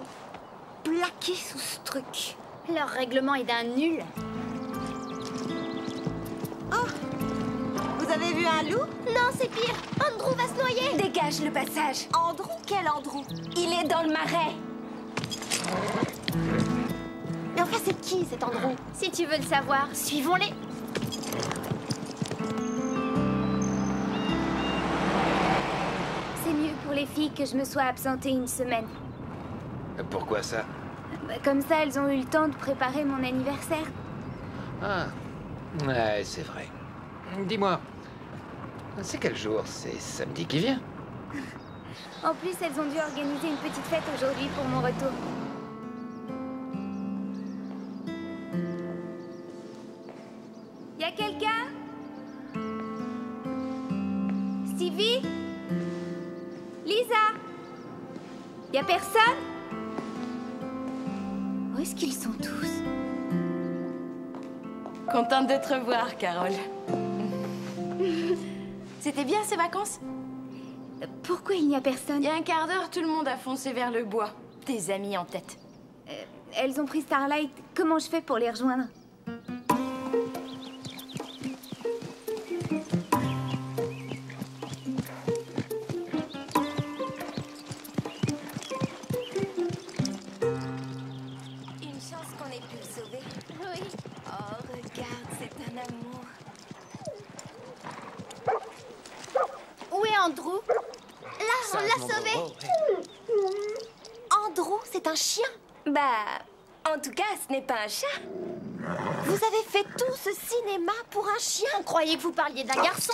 [SPEAKER 6] plaqués sous ce truc?
[SPEAKER 2] Leur règlement est d'un nul.
[SPEAKER 6] Oh! Vous avez vu un loup?
[SPEAKER 8] Non, c'est pire. Andrew va se noyer.
[SPEAKER 3] Dégage le passage.
[SPEAKER 6] Andrew? Quel Andrew?
[SPEAKER 3] Il est dans le marais.
[SPEAKER 6] Mais enfin, c'est qui cet Andrew?
[SPEAKER 1] Si tu veux le savoir, suivons-les. C'est mieux pour les filles que je me sois absentée une semaine.
[SPEAKER 11] Pourquoi ça?
[SPEAKER 1] Comme ça, elles ont eu le temps de préparer mon anniversaire.
[SPEAKER 11] Ah, ouais, c'est vrai. Dis-moi, c'est quel jour? C'est samedi qui vient?
[SPEAKER 1] En plus, elles ont dû organiser une petite fête aujourd'hui pour mon retour. Y a quelqu'un? Stevie? Lisa? Y a personne? Où est-ce qu'ils sont tous?
[SPEAKER 4] Contente de te revoir, Carole. C'était bien ces vacances?
[SPEAKER 1] Pourquoi il n'y a personne?
[SPEAKER 4] Il y a un quart d'heure, tout le monde a foncé vers le bois. Tes amis en tête.
[SPEAKER 1] Elles ont pris Starlight. Comment je fais pour les rejoindre?
[SPEAKER 3] Une chance qu'on ait pu le sauver.
[SPEAKER 8] Oui.
[SPEAKER 3] Oh, regarde, c'est un amour.
[SPEAKER 8] Où est Andrew? Là, on l'a sauvé.
[SPEAKER 6] Andrew, c'est un chien.
[SPEAKER 3] Bah, en tout cas, ce n'est pas un chat.
[SPEAKER 6] Vous avez fait tout ce cinéma pour un chien?
[SPEAKER 8] On croyait que vous parliez d'un garçon.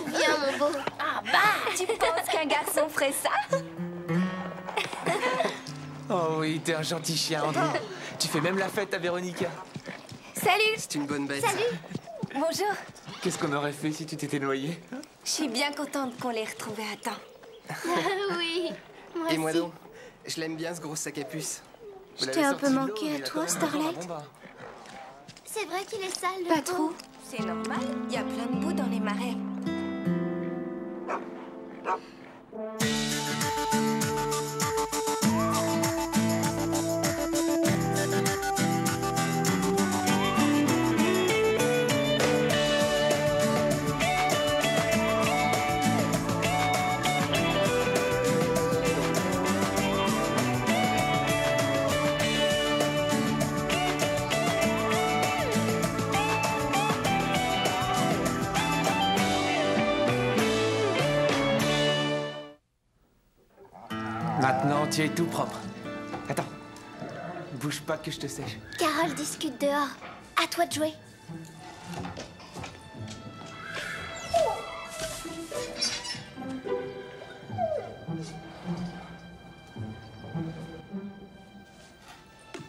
[SPEAKER 8] Viens, mon beau.
[SPEAKER 3] Ah bah, tu penses qu'un garçon ferait ça?
[SPEAKER 12] Oh oui, t'es un gentil chien, Andrew. Tu fais même la fête à Véronica.
[SPEAKER 1] Salut!
[SPEAKER 12] C'est une bonne bête.
[SPEAKER 1] Salut!
[SPEAKER 3] Bonjour.
[SPEAKER 12] Qu'est-ce qu'on aurait fait si tu t'étais noyé?
[SPEAKER 3] Je suis bien contente qu'on l'ait retrouvé à temps.
[SPEAKER 8] Oui. Moi
[SPEAKER 13] Et moi
[SPEAKER 8] aussi.
[SPEAKER 13] donc, je l'aime bien ce gros sac à puce.
[SPEAKER 1] Je t'ai un peu manqué à toi, Starlight.
[SPEAKER 8] C'est vrai qu'il est sale, le
[SPEAKER 1] Pas
[SPEAKER 8] beau.
[SPEAKER 1] trop.
[SPEAKER 3] C'est normal, il y a plein de boue dans les marais.
[SPEAKER 12] Maintenant, tu es tout propre. Attends. Bouge pas que je te sèche.
[SPEAKER 8] Carole discute dehors. À toi de jouer.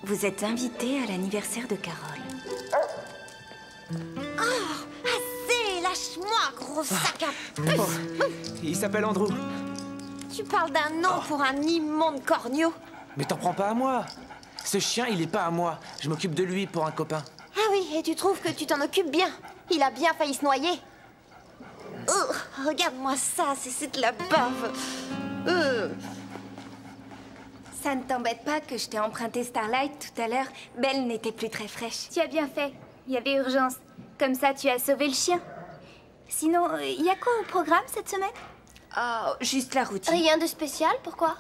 [SPEAKER 3] Vous êtes invité à l'anniversaire de Carole.
[SPEAKER 6] Assez, lâche-moi, gros sac à puce.
[SPEAKER 12] Il s'appelle Andrew.
[SPEAKER 6] Tu parles d'un nom pour un immonde corneau.
[SPEAKER 12] Mais t'en prends pas à moi. Ce chien, il est pas à moi. Je m'occupe de lui pour un copain.
[SPEAKER 6] Ah oui, et tu trouves que tu t'en occupes bien? Il a bien failli se noyer. Regarde-moi ça, c'est de la bave.
[SPEAKER 3] Ça ne t'embête pas que je t'ai emprunté Starlight tout à l'heure? Belle n'était plus très fraîche.
[SPEAKER 1] Tu as bien fait. Il y avait urgence. Comme ça, tu as sauvé le chien. Sinon, il y a quoi au programme cette semaine?
[SPEAKER 3] Oh, juste la routine.
[SPEAKER 1] Rien de spécial, pourquoi?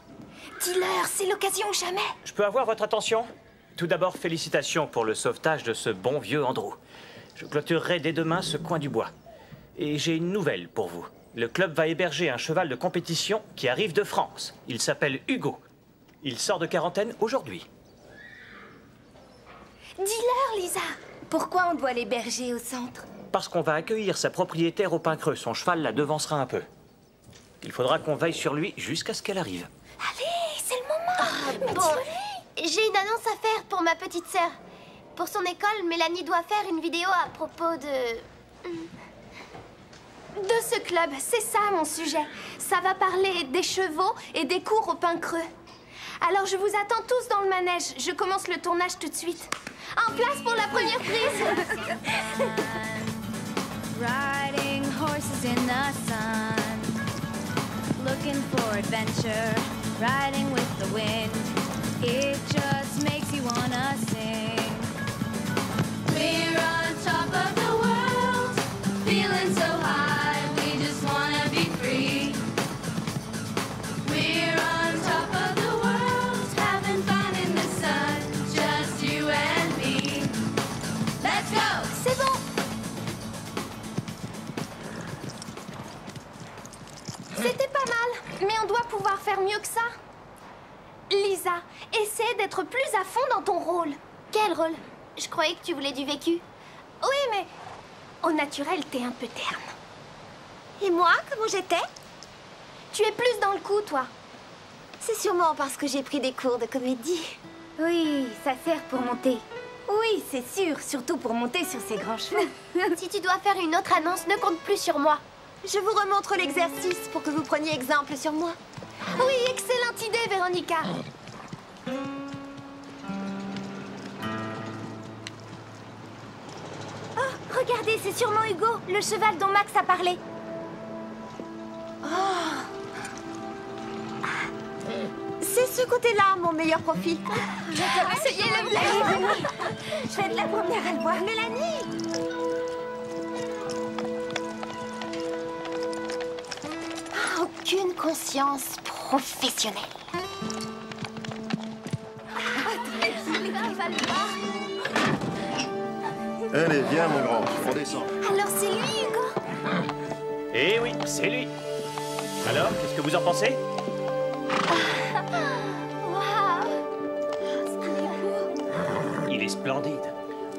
[SPEAKER 3] Dis-leur, c'est l'occasion ou jamais.
[SPEAKER 7] Je peux avoir votre attention? Tout d'abord, félicitations pour le sauvetage de ce bon vieux Andrew. Je clôturerai dès demain ce coin du bois. Et j'ai une nouvelle pour vous. Le club va héberger un cheval de compétition qui arrive de France. Il s'appelle Hugo. Il sort de quarantaine aujourd'hui.
[SPEAKER 3] Dis-leur, Lisa. Pourquoi on doit l'héberger au centre?
[SPEAKER 7] Parce qu'on va accueillir sa propriétaire au Pin Creux. Son cheval la devancera un peu. Il faudra qu'on veille sur lui jusqu'à ce qu'elle arrive.
[SPEAKER 1] Allez, c'est le moment. J'ai une annonce à faire pour ma petite sœur. Pour son école, Mélanie doit faire une vidéo à propos de ce club. C'est ça mon sujet. Ça va parler des chevaux et des cours au Pin Creux. Alors je vous attends tous dans le manège. Je commence le tournage tout de suite. En place pour la première prise.
[SPEAKER 10] Riding horses in the sun, looking for adventure, riding with the wind. It just makes you wanna sing. We're on top of the world, feeling so high, we just wanna be free. We're on top of the world, having fun in the sun, just you and me. Let's go!
[SPEAKER 1] C'est bon. C'était pas mal, mais on doit pouvoir faire mieux que ça. Lisa, essaie d'être plus à fond dans ton rôle. Quel rôle? Je croyais que tu voulais du vécu. Oui, mais au naturel, t'es un peu terne.
[SPEAKER 6] Et moi, comment j'étais?
[SPEAKER 1] Tu es plus dans le coup, toi.
[SPEAKER 6] C'est sûrement parce que j'ai pris des cours de comédie.
[SPEAKER 1] Oui, ça sert pour monter.
[SPEAKER 3] Oui, c'est sûr, surtout pour monter sur ces grands chevaux.
[SPEAKER 1] Si tu dois faire une autre annonce, ne compte plus sur moi.
[SPEAKER 6] Je vous remontre l'exercice pour que vous preniez exemple sur moi.
[SPEAKER 1] Oui, excellente idée, Véronica. Oh, regardez, c'est sûrement Hugo, le cheval dont Max a parlé.
[SPEAKER 6] C'est ce côté-là, mon meilleur profil.
[SPEAKER 1] Essayez le blague.
[SPEAKER 6] Je vais être la première à le voir. Mélanie! Aucune conscience professionnelle.
[SPEAKER 14] Allez, viens, mon grand, on descend.
[SPEAKER 1] Alors c'est lui, Hugo?
[SPEAKER 7] Eh oui, c'est lui. Alors, qu'est-ce que vous en pensez? Il est splendide.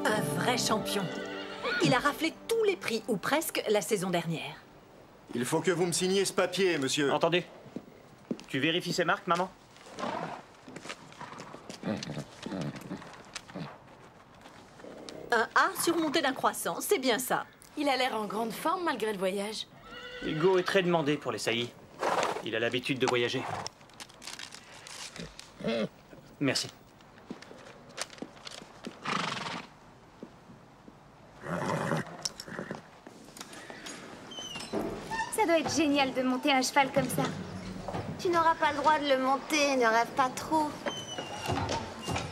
[SPEAKER 5] Un vrai champion. Il a raflé tous les prix, ou presque, la saison dernière.
[SPEAKER 14] Il faut que vous me signiez ce papier, monsieur.
[SPEAKER 7] Entendez? Tu vérifies ces marques, maman?
[SPEAKER 5] Un A surmonté d'un croissant, c'est bien ça.
[SPEAKER 15] Il a l'air en grande forme malgré le voyage.
[SPEAKER 7] Hugo est très demandé pour les saillies. Il a l'habitude de voyager. Merci.
[SPEAKER 1] Ça doit être génial de monter un cheval comme ça.
[SPEAKER 6] Tu n'auras pas le droit de le monter, ne rêve pas trop.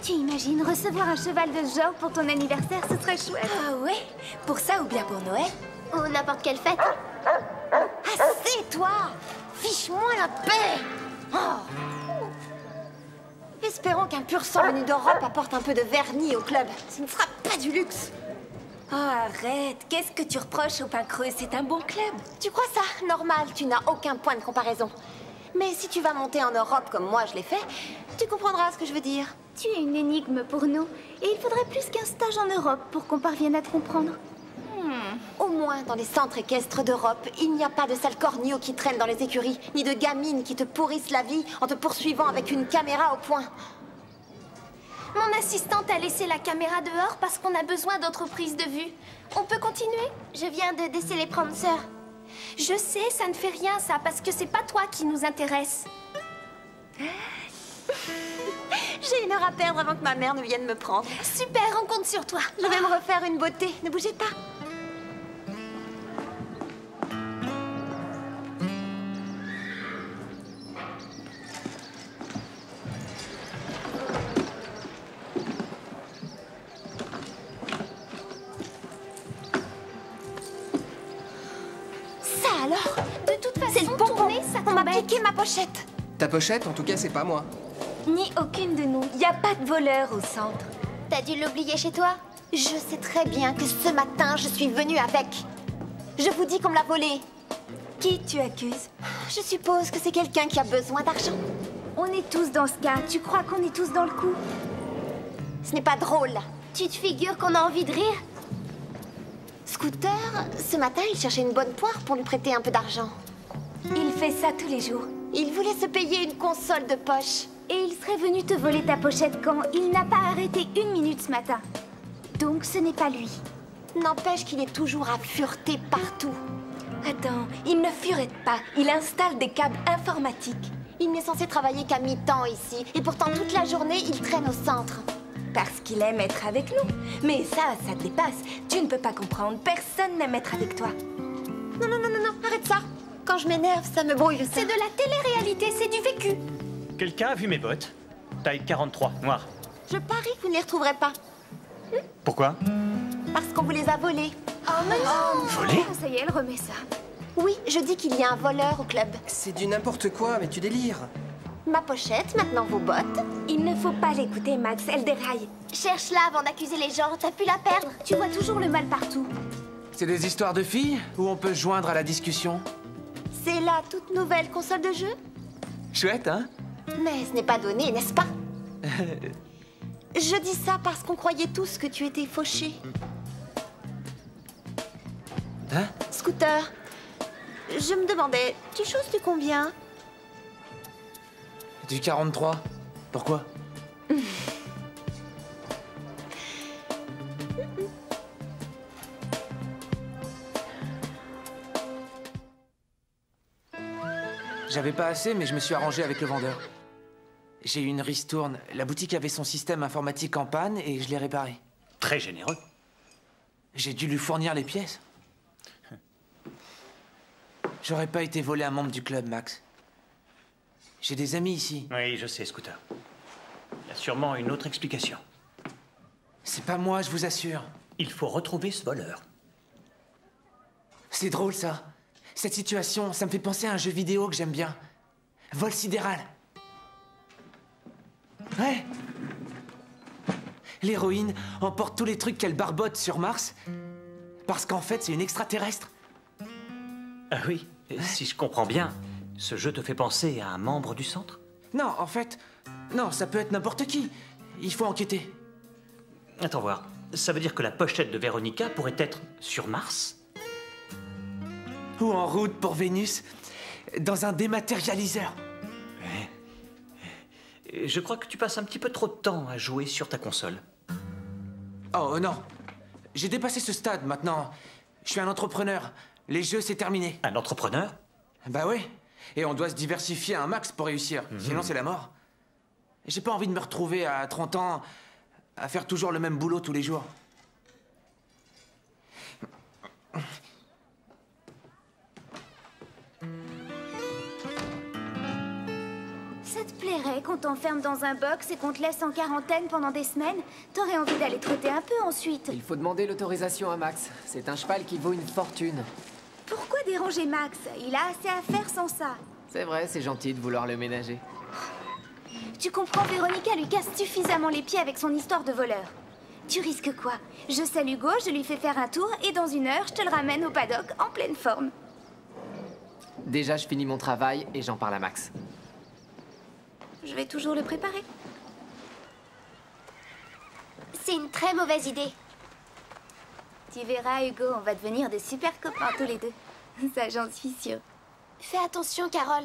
[SPEAKER 1] Tu imagines recevoir un cheval de ce genre pour ton anniversaire, ce serait chouette.
[SPEAKER 3] Ah ouais? Pour ça ou bien pour Noël?
[SPEAKER 1] Ou n'importe quelle fête.
[SPEAKER 6] Assez, toi! Fiche-moi la paix! Oh. Espérons qu'un pur sang venu d'Europe apporte un peu de vernis au club. Ce ne sera pas du luxe.
[SPEAKER 3] Oh, arrête. Qu'est-ce que tu reproches au Pin Creux? C'est un bon club.
[SPEAKER 6] Tu crois ça? Normal, tu n'as aucun point de comparaison. Mais si tu vas monter en Europe comme moi je l'ai fait, tu comprendras ce que je veux dire.
[SPEAKER 1] Tu es une énigme pour nous. Et il faudrait plus qu'un stage en Europe pour qu'on parvienne à te comprendre.
[SPEAKER 6] Au moins, dans les centres équestres d'Europe, il n'y a pas de sales corneaux qui traînent dans les écuries, ni de gamines qui te pourrissent la vie en te poursuivant avec une caméra au poing.
[SPEAKER 1] Mon assistante a laissé la caméra dehors parce qu'on a besoin d'autres prises de vue. On peut continuer? Je viens de déceler Prancer. Je sais, ça ne fait rien ça, parce que c'est pas toi qui nous intéresse.
[SPEAKER 6] J'ai 1 heure à perdre avant que ma mère ne vienne me prendre.
[SPEAKER 1] Super, on compte sur toi.
[SPEAKER 6] Je vais me refaire une beauté. Ne bougez pas.
[SPEAKER 1] Ça alors? De toute façon,
[SPEAKER 6] C'est le bonbon.
[SPEAKER 1] tourner, ça
[SPEAKER 6] On m'a
[SPEAKER 1] t'embête.
[SPEAKER 6] piqué ma pochette.
[SPEAKER 13] Ta pochette, en tout cas, c'est pas moi.
[SPEAKER 3] Ni aucune de nous. Il n'y a pas de voleur au centre.
[SPEAKER 1] T'as dû l'oublier chez toi?
[SPEAKER 6] Je sais très bien que ce matin, je suis venue avec. Je vous dis qu'on me l'a volé.
[SPEAKER 3] Qui tu accuses?
[SPEAKER 6] Je suppose que c'est quelqu'un qui a besoin d'argent.
[SPEAKER 1] On est tous dans ce cas. Tu crois qu'on est tous dans le coup?
[SPEAKER 6] Ce n'est pas drôle.
[SPEAKER 1] Tu te figures qu'on a envie de rire?
[SPEAKER 6] Scooter, ce matin, il cherchait une bonne poire pour lui prêter un peu d'argent.
[SPEAKER 3] Il fait ça tous les jours.
[SPEAKER 6] Il voulait se payer une console de poche.
[SPEAKER 1] Et il serait venu te voler ta pochette quand il n'a pas arrêté 1 minute ce matin. Donc ce n'est pas lui.
[SPEAKER 6] N'empêche qu'il est toujours à fureter partout.
[SPEAKER 3] Attends, il ne furette pas. Il installe des câbles informatiques.
[SPEAKER 6] Il n'est censé travailler qu'à mi-temps ici. Et pourtant, toute la journée, il traîne au centre.
[SPEAKER 3] Parce qu'il aime être avec nous. Mais ça te dépasse. Tu ne peux pas comprendre. Personne n'aime être avec toi.
[SPEAKER 6] Non, non, non, non, non, arrête ça. Quand je m'énerve, ça me brouille le
[SPEAKER 1] C'est de la télé-réalité, c'est du vécu.
[SPEAKER 7] Quelqu'un a vu mes bottes? Taille 43, noir.
[SPEAKER 6] Je parie que vous ne les retrouverez pas.
[SPEAKER 7] Pourquoi?
[SPEAKER 6] Parce qu'on vous les a volés.
[SPEAKER 1] Oh mais non!
[SPEAKER 7] Volés?
[SPEAKER 1] Ça y est, elle remet ça.
[SPEAKER 6] Oui, je dis qu'il y a un voleur au club.
[SPEAKER 13] C'est du n'importe quoi, mais tu délires.
[SPEAKER 6] Ma pochette, maintenant vos bottes.
[SPEAKER 3] Il ne faut pas l'écouter, Max. Elle déraille.
[SPEAKER 1] Cherche-la avant d'accuser les gens, t'as pu la perdre. Tu vois toujours le mal partout.
[SPEAKER 12] C'est des histoires de filles ou on peut se joindre à la discussion?
[SPEAKER 6] C'est la toute nouvelle console de jeu?
[SPEAKER 12] Chouette, hein?
[SPEAKER 6] Mais ce n'est pas donné, n'est-ce pas? Je dis ça parce qu'on croyait tous que tu étais fauché.
[SPEAKER 12] Hein?
[SPEAKER 6] Scooter, je me demandais, tu choses du combien?
[SPEAKER 12] Du 43. Pourquoi? J'avais pas assez, mais je me suis arrangé avec le vendeur. J'ai eu une ristourne. La boutique avait son système informatique en panne et je l'ai réparé.
[SPEAKER 7] Très généreux.
[SPEAKER 12] J'ai dû lui fournir les pièces. J'aurais pas été volé un membre du club, Max. J'ai des amis ici.
[SPEAKER 7] Oui, je sais, Scooter. Il y a sûrement une autre explication.
[SPEAKER 12] C'est pas moi, je vous assure.
[SPEAKER 7] Il faut retrouver ce voleur.
[SPEAKER 12] C'est drôle, ça. Cette situation, ça me fait penser à un jeu vidéo que j'aime bien. Vol sidéral. Ouais. L'héroïne emporte tous les trucs qu'elle barbote sur Mars parce qu'en fait, c'est une extraterrestre.
[SPEAKER 7] Ah oui, et si je comprends bien, ce jeu te fait penser à un membre du centre?
[SPEAKER 12] Non, en fait, non, ça peut être n'importe qui. Il faut enquêter.
[SPEAKER 7] Attends voir, ça veut dire que la pochette de Véronica pourrait être sur Mars?
[SPEAKER 12] Ou en route pour Vénus, dans un dématérialiseur.
[SPEAKER 7] Je crois que tu passes un petit peu trop de temps à jouer sur ta console.
[SPEAKER 12] Oh non, j'ai dépassé ce stade maintenant. Je suis un entrepreneur. Les jeux, c'est terminé.
[SPEAKER 7] Un entrepreneur?
[SPEAKER 12] Bah oui. Et on doit se diversifier un max pour réussir. Sinon, c'est la mort. J'ai pas envie de me retrouver à 30 ans à faire toujours le même boulot tous les jours.
[SPEAKER 1] Ça te plairait qu'on t'enferme dans un box et qu'on te laisse en quarantaine pendant des semaines? T'aurais envie d'aller trotter un peu ensuite.
[SPEAKER 9] Il faut demander l'autorisation à Max. C'est un cheval qui vaut une fortune.
[SPEAKER 1] Pourquoi déranger Max? Il a assez à faire sans ça.
[SPEAKER 9] C'est vrai, c'est gentil de vouloir le ménager.
[SPEAKER 1] Tu comprends, Véronica lui casse suffisamment les pieds avec son histoire de voleur. Tu risques quoi? Je salue Hugo, je lui fais faire un tour et dans 1 heure, je te le ramène au paddock en pleine forme.
[SPEAKER 9] Déjà, je finis mon travail et j'en parle à Max.
[SPEAKER 1] Je vais toujours le préparer.
[SPEAKER 8] C'est une très mauvaise idée.
[SPEAKER 1] Tu verras, Hugo, on va devenir de super copains tous les deux. Ça, j'en suis sûre.
[SPEAKER 8] Fais attention, Carole.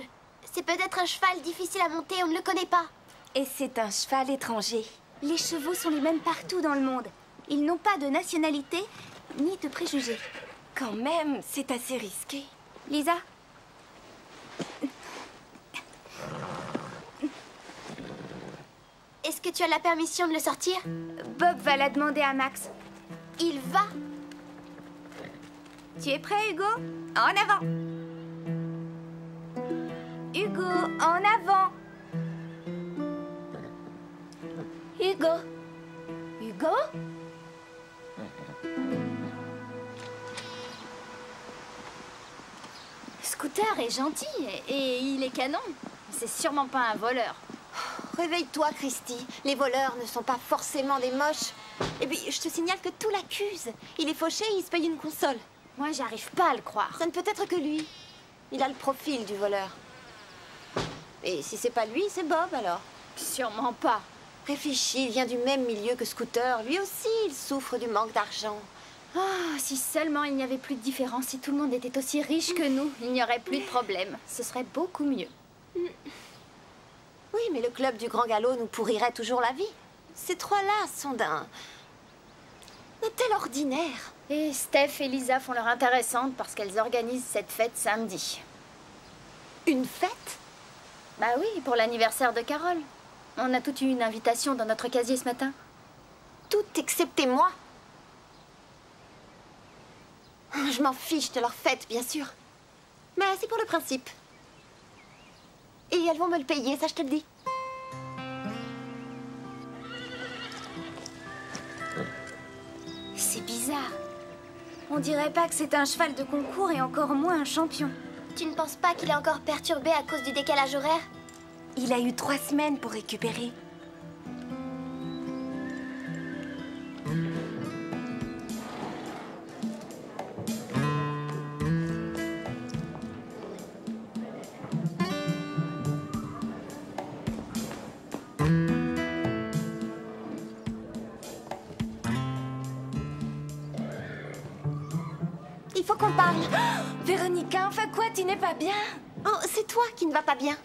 [SPEAKER 8] C'est peut-être un cheval difficile à monter, on ne le connaît pas.
[SPEAKER 3] Et c'est un cheval étranger.
[SPEAKER 1] Les chevaux sont les mêmes partout dans le monde. Ils n'ont pas de nationalité ni de préjugés.
[SPEAKER 3] Quand même, c'est assez risqué.
[SPEAKER 1] Lisa?
[SPEAKER 8] Est-ce que tu as la permission de le sortir?
[SPEAKER 1] Bob va la demander à Max.
[SPEAKER 8] Il va.
[SPEAKER 1] Tu es prêt, Hugo? En avant! Hugo, en avant!
[SPEAKER 8] Hugo. Hugo?
[SPEAKER 2] Scooter est gentil et il est canon. C'est sûrement pas un voleur.
[SPEAKER 6] Réveille-toi, Christy. Les voleurs ne sont pas forcément des moches. Et puis, je te signale que tout l'accuse. Il est fauché et il se paye une console.
[SPEAKER 2] Moi, j'arrive pas à le croire.
[SPEAKER 6] Ça ne peut être que lui. Il a le profil du voleur. Et si c'est pas lui, c'est Bob alors.
[SPEAKER 2] Sûrement pas.
[SPEAKER 6] Réfléchis, il vient du même milieu que Scooter. Lui aussi, il souffre du manque d'argent.
[SPEAKER 2] Ah, si seulement il n'y avait plus de différence, si tout le monde était aussi riche que nous, il n'y aurait plus de problème. Ce serait beaucoup mieux.
[SPEAKER 6] Oui, mais le club du Grand Galop nous pourrirait toujours la vie. Ces trois-là sont d'un tel ordinaire.
[SPEAKER 2] Et Steph et Lisa font leur intéressante parce qu'elles organisent cette fête samedi.
[SPEAKER 6] Une fête?
[SPEAKER 2] Bah oui, pour l'anniversaire de Carole. On a toutes eu une invitation dans notre casier ce matin.
[SPEAKER 6] Tout excepté moi. Je m'en fiche de leur fête, bien sûr. Mais c'est pour le principe. Et elles vont me le payer, ça je te le dis.
[SPEAKER 1] C'est bizarre. On dirait pas que c'est un cheval de concours et encore moins un champion.
[SPEAKER 8] Tu ne penses pas qu'il est encore perturbé à cause du décalage horaire?
[SPEAKER 3] Il a eu 3 semaines pour récupérer.
[SPEAKER 6] Il faut qu'on parle.
[SPEAKER 3] Véronica, enfin quoi, tu n'es pas bien?
[SPEAKER 6] Oh, c'est toi qui ne vas pas bien.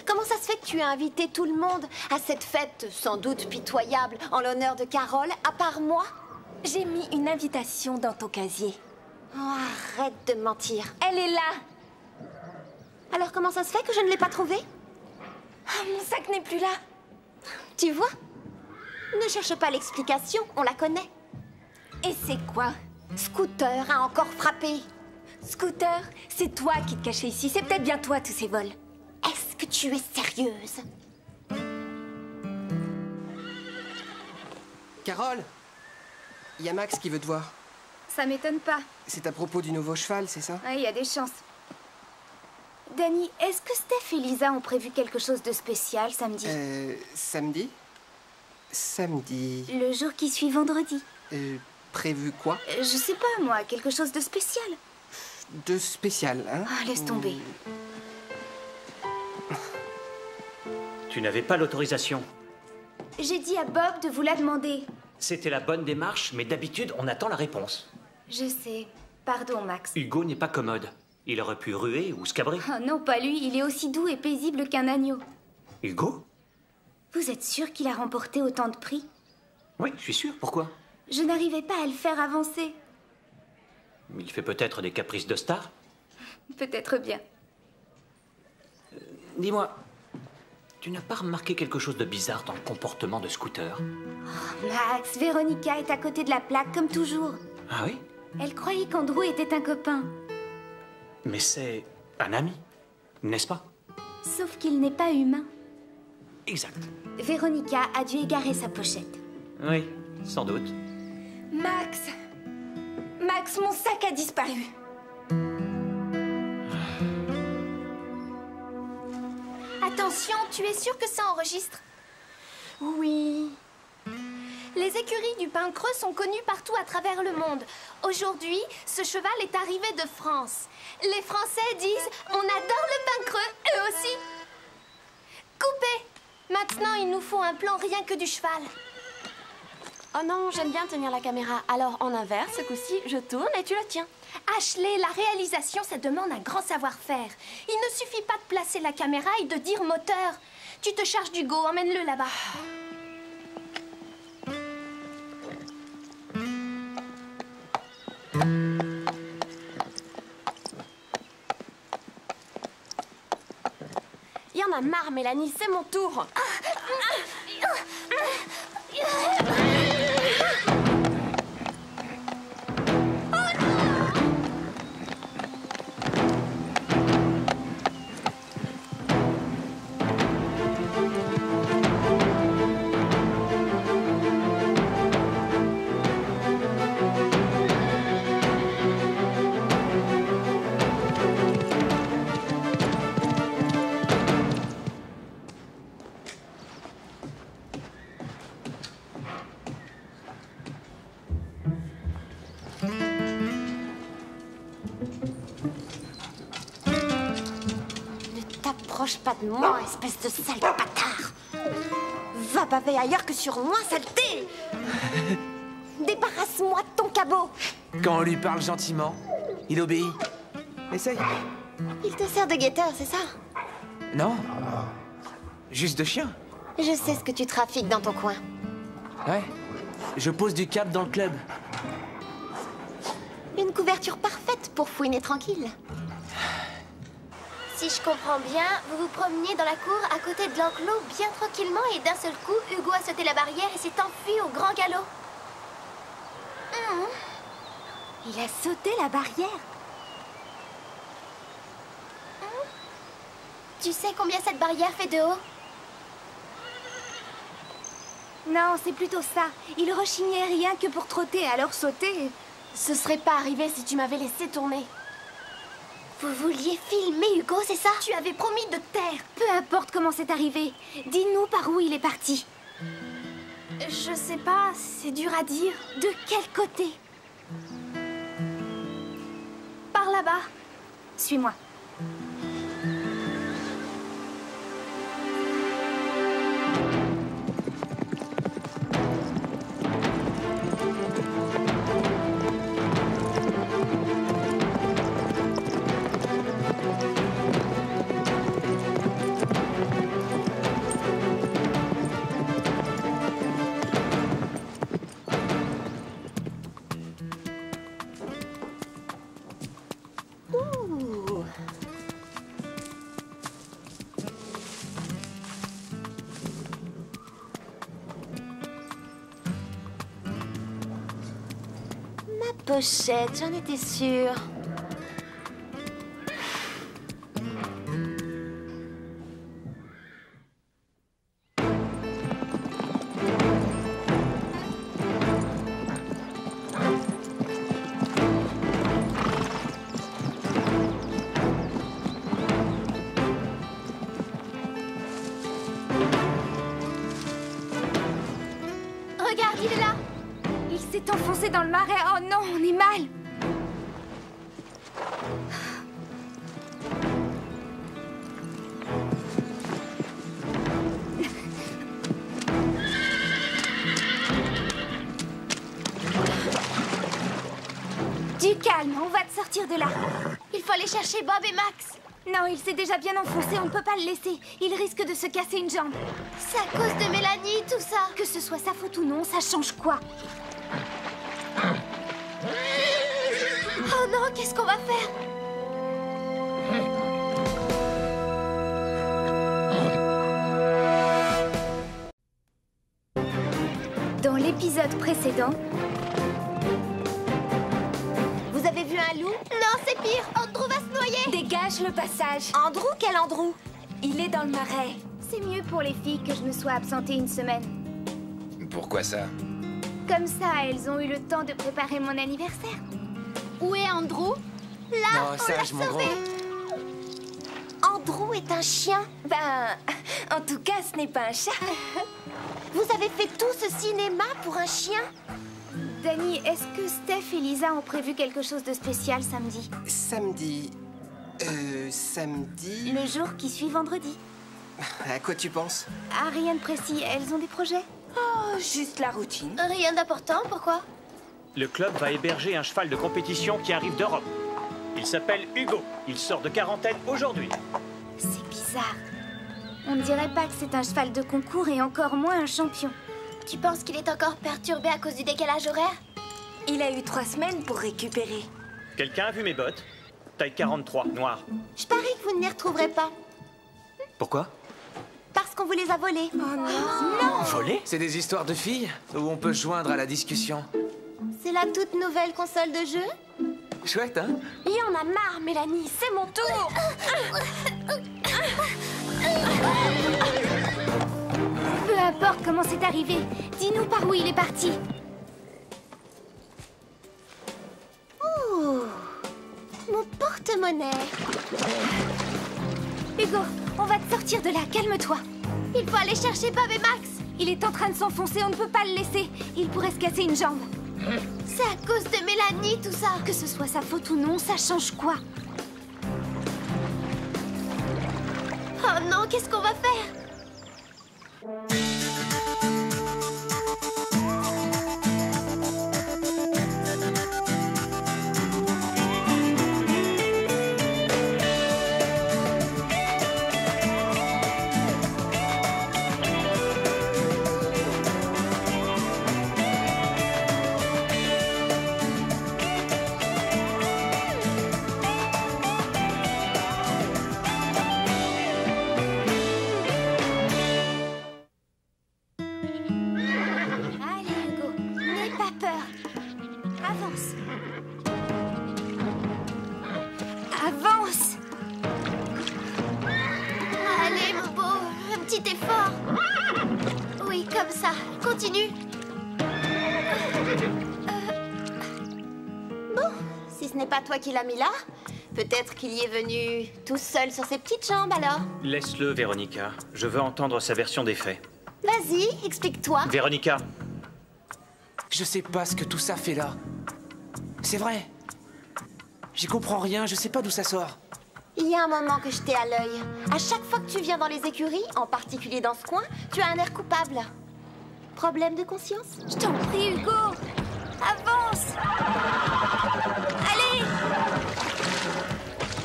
[SPEAKER 6] Comment ça se fait que tu as invité tout le monde à cette fête sans doute pitoyable en l'honneur de Carole, à part moi?
[SPEAKER 3] J'ai mis une invitation dans ton casier.
[SPEAKER 6] Oh, arrête de mentir.
[SPEAKER 3] Elle est là.
[SPEAKER 6] Alors comment ça se fait que je ne l'ai pas trouvée?
[SPEAKER 3] Oh, mon sac n'est plus là.
[SPEAKER 6] Tu vois? Ne cherche pas l'explication, on la connaît.
[SPEAKER 3] Et c'est quoi?
[SPEAKER 6] Scooter a encore frappé.
[SPEAKER 3] Scooter, c'est toi qui te cachais ici. C'est peut-être bien toi, tous ces vols.
[SPEAKER 6] Est-ce que tu es sérieuse?
[SPEAKER 13] Carole, il y a Max qui veut te voir.
[SPEAKER 1] Ça m'étonne pas.
[SPEAKER 13] C'est à propos du nouveau cheval, c'est ça?
[SPEAKER 1] Il y a des chances. Danny, est-ce que Steph et Lisa ont prévu quelque chose de spécial samedi?
[SPEAKER 13] Samedi? Samedi...
[SPEAKER 1] Le jour qui suit vendredi.
[SPEAKER 13] Prévu quoi?
[SPEAKER 1] Je sais pas, moi, quelque chose de spécial.
[SPEAKER 13] De spécial, hein?
[SPEAKER 1] Ah, laisse tomber.
[SPEAKER 7] Tu n'avais pas l'autorisation.
[SPEAKER 1] J'ai dit à Bob de vous la demander.
[SPEAKER 7] C'était la bonne démarche, mais d'habitude, on attend la réponse.
[SPEAKER 1] Je sais. Pardon, Max.
[SPEAKER 7] Hugo n'est pas commode. Il aurait pu ruer ou se cabrer.
[SPEAKER 1] Oh non, pas lui. Il est aussi doux et paisible qu'un agneau.
[SPEAKER 7] Hugo?
[SPEAKER 1] Vous êtes sûr qu'il a remporté autant de prix?
[SPEAKER 7] Oui, je suis sûr. Pourquoi?
[SPEAKER 1] Je n'arrivais pas à le faire avancer.
[SPEAKER 7] Il fait peut-être des caprices de star?
[SPEAKER 1] Peut-être bien.
[SPEAKER 7] Dis-moi, tu n'as pas remarqué quelque chose de bizarre dans le comportement de Scooter?
[SPEAKER 1] Oh, Max, Véronica est à côté de la plaque, comme toujours.
[SPEAKER 7] Ah oui?
[SPEAKER 1] Elle croyait qu'Andrew était un copain.
[SPEAKER 7] Mais c'est un ami, n'est-ce pas?
[SPEAKER 1] Sauf qu'il n'est pas humain.
[SPEAKER 7] Exact.
[SPEAKER 1] Véronica a dû égarer sa pochette.
[SPEAKER 7] Oui, sans doute.
[SPEAKER 3] Max! Max, mon sac a disparu.
[SPEAKER 8] Attention, tu es sûr que ça enregistre?
[SPEAKER 3] Oui.
[SPEAKER 8] Les écuries du pain creux sont connues partout à travers le monde. Aujourd'hui, ce cheval est arrivé de France. Les Français disent « On adore le pain creux, eux aussi !» Coupé! Maintenant, il nous faut un plan rien que du cheval.
[SPEAKER 4] Oh non, j'aime bien tenir la caméra. Alors, en inverse, ce coup-ci, je tourne et tu le tiens.
[SPEAKER 8] Ashley, la réalisation, ça demande un grand savoir-faire. Il ne suffit pas de placer la caméra et de dire moteur. Tu te charges d'Hugo, emmène-le là-bas.
[SPEAKER 4] Il y en a marre, Mélanie, c'est mon tour.
[SPEAKER 6] T'approches pas de moi, espèce de sale bâtard! Va baver ailleurs que sur moi, saleté! Débarrasse-moi de ton cabot!
[SPEAKER 12] Quand on lui parle gentiment, il obéit. Essaye.
[SPEAKER 6] Il te sert de guetteur, c'est ça?
[SPEAKER 12] Non. Juste de chien.
[SPEAKER 6] Je sais ce que tu trafiques dans ton coin.
[SPEAKER 12] Ouais. Je pose du câble dans le club.
[SPEAKER 6] Une couverture parfaite pour fouiner tranquille.
[SPEAKER 1] Si je comprends bien, vous vous promeniez dans la cour à côté de l'enclos bien tranquillement et d'un seul coup, Hugo a sauté la barrière et s'est enfui au grand galop.
[SPEAKER 6] Il a sauté la barrière?
[SPEAKER 1] Tu sais combien cette barrière fait de haut?
[SPEAKER 8] Non, c'est plutôt ça. Il rechignait rien que pour trotter, alors sauter...
[SPEAKER 4] Ce serait pas arrivé si tu m'avais laissé tourner.
[SPEAKER 1] Vous vouliez filmer Hugo, c'est ça?
[SPEAKER 8] Tu avais promis de te taire. Peu importe comment c'est arrivé. Dis-nous par où il est parti. Je sais pas, c'est dur à dire. De quel côté? Par là-bas. Suis-moi.
[SPEAKER 6] Pochette, j'en étais sûre.
[SPEAKER 8] Regarde, il est là. Il s'est enfoncé dans le marais. Oh non, on est mal. Du calme, on va te sortir de là.
[SPEAKER 1] Il faut aller chercher Bob et Max.
[SPEAKER 8] Non, il s'est déjà bien enfoncé, on ne peut pas le laisser. Il risque de se casser une jambe.
[SPEAKER 1] C'est à cause de Mélanie, tout ça.
[SPEAKER 8] Que ce soit sa faute ou non, ça change quoi?
[SPEAKER 1] Oh non, qu'est-ce qu'on va faire?
[SPEAKER 8] Dans l'épisode précédent...
[SPEAKER 6] Vous avez vu un loup?
[SPEAKER 1] Non, c'est pire, Andrew va se noyer.
[SPEAKER 6] Dégage le passage. Andrew? Quel Andrew? Il est dans le marais.
[SPEAKER 8] C'est mieux pour les filles que je me sois absentée une semaine.
[SPEAKER 11] Pourquoi ça?
[SPEAKER 8] Comme ça, elles ont eu le temps de préparer mon anniversaire.
[SPEAKER 1] Où est Andrew? Là,
[SPEAKER 12] Non, sage, mon gros.
[SPEAKER 6] Andrew est un chien? Ben, en tout cas, ce n'est pas un chat. Vous avez fait tout ce cinéma pour un chien?
[SPEAKER 8] Dani, est-ce que Steph et Lisa ont prévu quelque chose de spécial samedi?
[SPEAKER 13] Samedi... samedi...
[SPEAKER 8] Le jour qui suit vendredi.
[SPEAKER 13] À quoi tu penses?
[SPEAKER 8] Ah, rien de précis. Elles ont des projets?
[SPEAKER 6] Oh, juste la routine.
[SPEAKER 1] Rien d'important, pourquoi?
[SPEAKER 7] Le club va héberger un cheval de compétition qui arrive d'Europe. Il s'appelle Hugo. Il sort de quarantaine aujourd'hui.
[SPEAKER 8] C'est bizarre. On ne dirait pas que c'est un cheval de concours et encore moins un champion.
[SPEAKER 1] Tu penses qu'il est encore perturbé à cause du décalage horaire?
[SPEAKER 6] Il a eu 3 semaines pour récupérer.
[SPEAKER 7] Quelqu'un a vu mes bottes? Taille 43, noire.
[SPEAKER 6] Je parie que vous ne les retrouverez pas.
[SPEAKER 12] Pourquoi?
[SPEAKER 6] parce qu'on vous les a volés. Oh non!
[SPEAKER 12] Volé? C'est des histoires de filles où on peut se joindre à la discussion.
[SPEAKER 6] C'est la toute nouvelle console de jeu?
[SPEAKER 12] Chouette, hein?
[SPEAKER 4] Il y en a marre, Mélanie, c'est mon tour.
[SPEAKER 1] Peu importe comment c'est arrivé, dis-nous par où il est parti.
[SPEAKER 6] Oh, mon porte-monnaie.
[SPEAKER 1] Hugo, on va te sortir de là, calme-toi. Il faut aller chercher Bob et Max. Il est en train de s'enfoncer, on ne peut pas le laisser. Il pourrait se casser une jambe. C'est à cause de Mélanie, tout ça. Que ce soit sa faute ou non, ça change quoi? Oh non, qu'est-ce qu'on va faire? Avance! Allez, mon beau, un petit effort. Oui, comme ça. Continue.
[SPEAKER 6] Bon, si ce n'est pas toi qui l'as mis là, peut-être qu'il y est venu tout seul sur ses petites jambes alors.
[SPEAKER 7] Laisse-le, Véronica. Je veux entendre sa version des faits.
[SPEAKER 6] Vas-y, explique-toi.
[SPEAKER 7] Véronica!
[SPEAKER 12] Je sais pas ce que tout ça fait là. C'est vrai. J'y comprends rien, je sais pas d'où ça sort.
[SPEAKER 6] Il y a un moment que je t'ai à l'œil. À chaque fois que tu viens dans les écuries, en particulier dans ce coin, tu as un air coupable. Problème de conscience?
[SPEAKER 1] Je t'en prie, Hugo. Avance. Allez.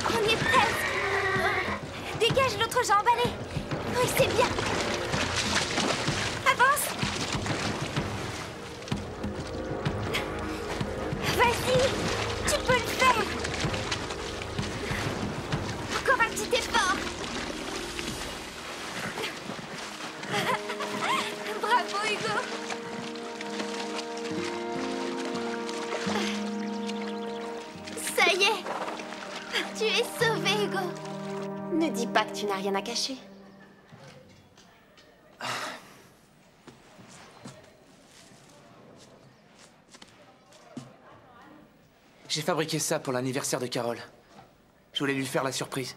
[SPEAKER 1] On y est presque. Dégage l'autre jambe, allez. Oui, c'est bien. Avance. Vas-y, tu peux le faire. Encore un petit effort. Bravo, Hugo. Ça y est. Tu es sauvé, Hugo.
[SPEAKER 6] Ne dis pas que tu n'as rien à cacher.
[SPEAKER 12] J'ai fabriqué ça pour l'anniversaire de Carole. Je voulais lui faire la surprise.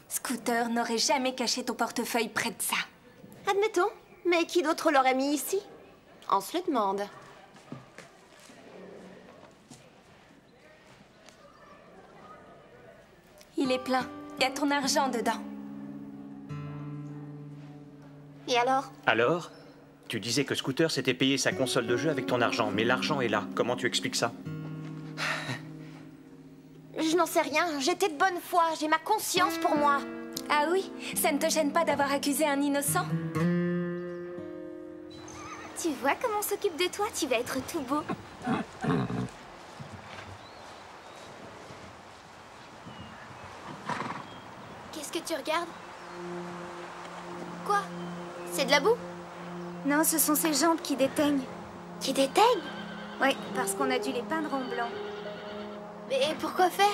[SPEAKER 3] Scooter n'aurait jamais caché ton portefeuille près de ça.
[SPEAKER 6] Admettons, mais qui d'autre l'aurait mis ici? On se le demande.
[SPEAKER 3] Il est plein. Il y a ton argent dedans.
[SPEAKER 6] Et alors?
[SPEAKER 7] Alors? Tu disais que Scooter s'était payé sa console de jeu avec ton argent, mais l'argent est là. Comment tu expliques ça?
[SPEAKER 6] Je n'en sais rien. J'étais de bonne foi. J'ai ma conscience pour moi.
[SPEAKER 3] Ah oui? Ça ne te gêne pas d'avoir accusé un innocent?
[SPEAKER 1] Tu vois comment on s'occupe de toi? Tu vas être tout beau. Qu'est-ce que tu regardes? Quoi? C'est de la boue? Non, ce sont ses jambes qui déteignent. Qui déteignent? Oui, parce qu'on a dû les peindre en blanc. Mais pourquoi faire?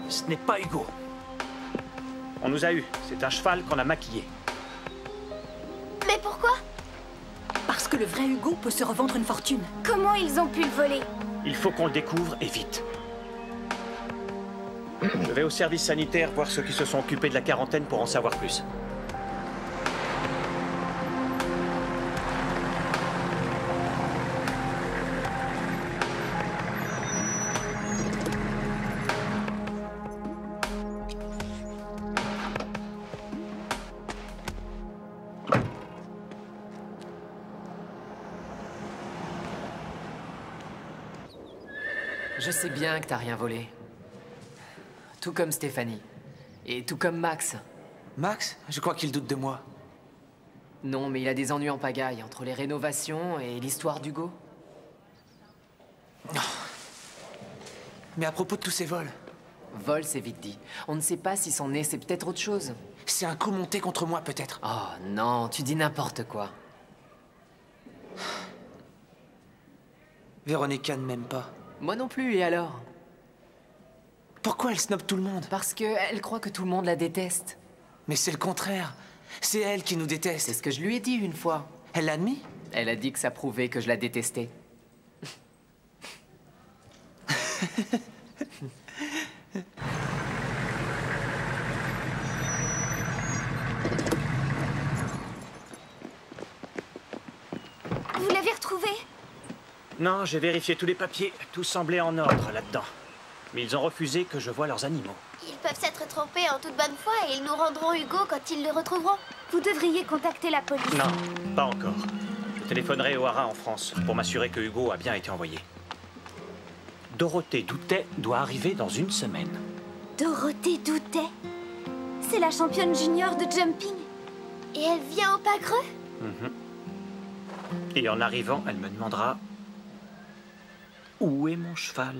[SPEAKER 7] Ce n'est pas Hugo. On nous a eu. C'est un cheval qu'on a maquillé.
[SPEAKER 1] Mais pourquoi?
[SPEAKER 5] Parce que le vrai Hugo peut se revendre une fortune.
[SPEAKER 1] Comment ils ont pu le voler?
[SPEAKER 7] Il faut qu'on le découvre et vite. Je vais au service sanitaire voir ceux qui se sont occupés de la quarantaine pour en savoir plus.
[SPEAKER 16] Je sais bien que t'as rien volé. Tout comme Stéphanie. Et tout comme Max.
[SPEAKER 12] Max? Je crois qu'il doute de moi.
[SPEAKER 16] Non, mais il a des ennuis en pagaille entre les rénovations et l'histoire d'Hugo.
[SPEAKER 12] Mais à propos de tous ces vols...
[SPEAKER 16] Vol, c'est vite dit. On ne sait pas si son nez, c'est peut-être autre chose.
[SPEAKER 12] C'est un coup monté contre moi, peut-être.
[SPEAKER 16] Oh non, tu dis n'importe quoi.
[SPEAKER 12] Véronica ne m'aime pas.
[SPEAKER 16] Moi non plus, et alors?
[SPEAKER 12] Pourquoi elle snobe tout le monde?
[SPEAKER 16] Parce qu'elle croit que tout le monde la déteste.
[SPEAKER 12] Mais c'est le contraire. C'est elle qui nous déteste.
[SPEAKER 16] C'est ce que je lui ai dit une fois.
[SPEAKER 12] Elle l'a admis?
[SPEAKER 16] Elle a dit que ça prouvait que je la détestais.
[SPEAKER 1] Vous l'avez retrouvé?
[SPEAKER 7] Non, j'ai vérifié tous les papiers. Tout semblait en ordre là-dedans. Mais ils ont refusé que je voie leurs animaux.
[SPEAKER 8] Ils peuvent s'être trompés en toute bonne foi et ils nous rendront Hugo quand ils le retrouveront.
[SPEAKER 1] Vous devriez contacter la police.
[SPEAKER 7] Non, pas encore. Je téléphonerai au haras en France pour m'assurer que Hugo a bien été envoyé. Dorothée Doutet doit arriver dans une semaine.
[SPEAKER 1] Dorothée Doutet? C'est la championne junior de jumping.
[SPEAKER 8] Et elle vient au pas creux?
[SPEAKER 7] Et en arrivant, elle me demandera... Où est mon cheval?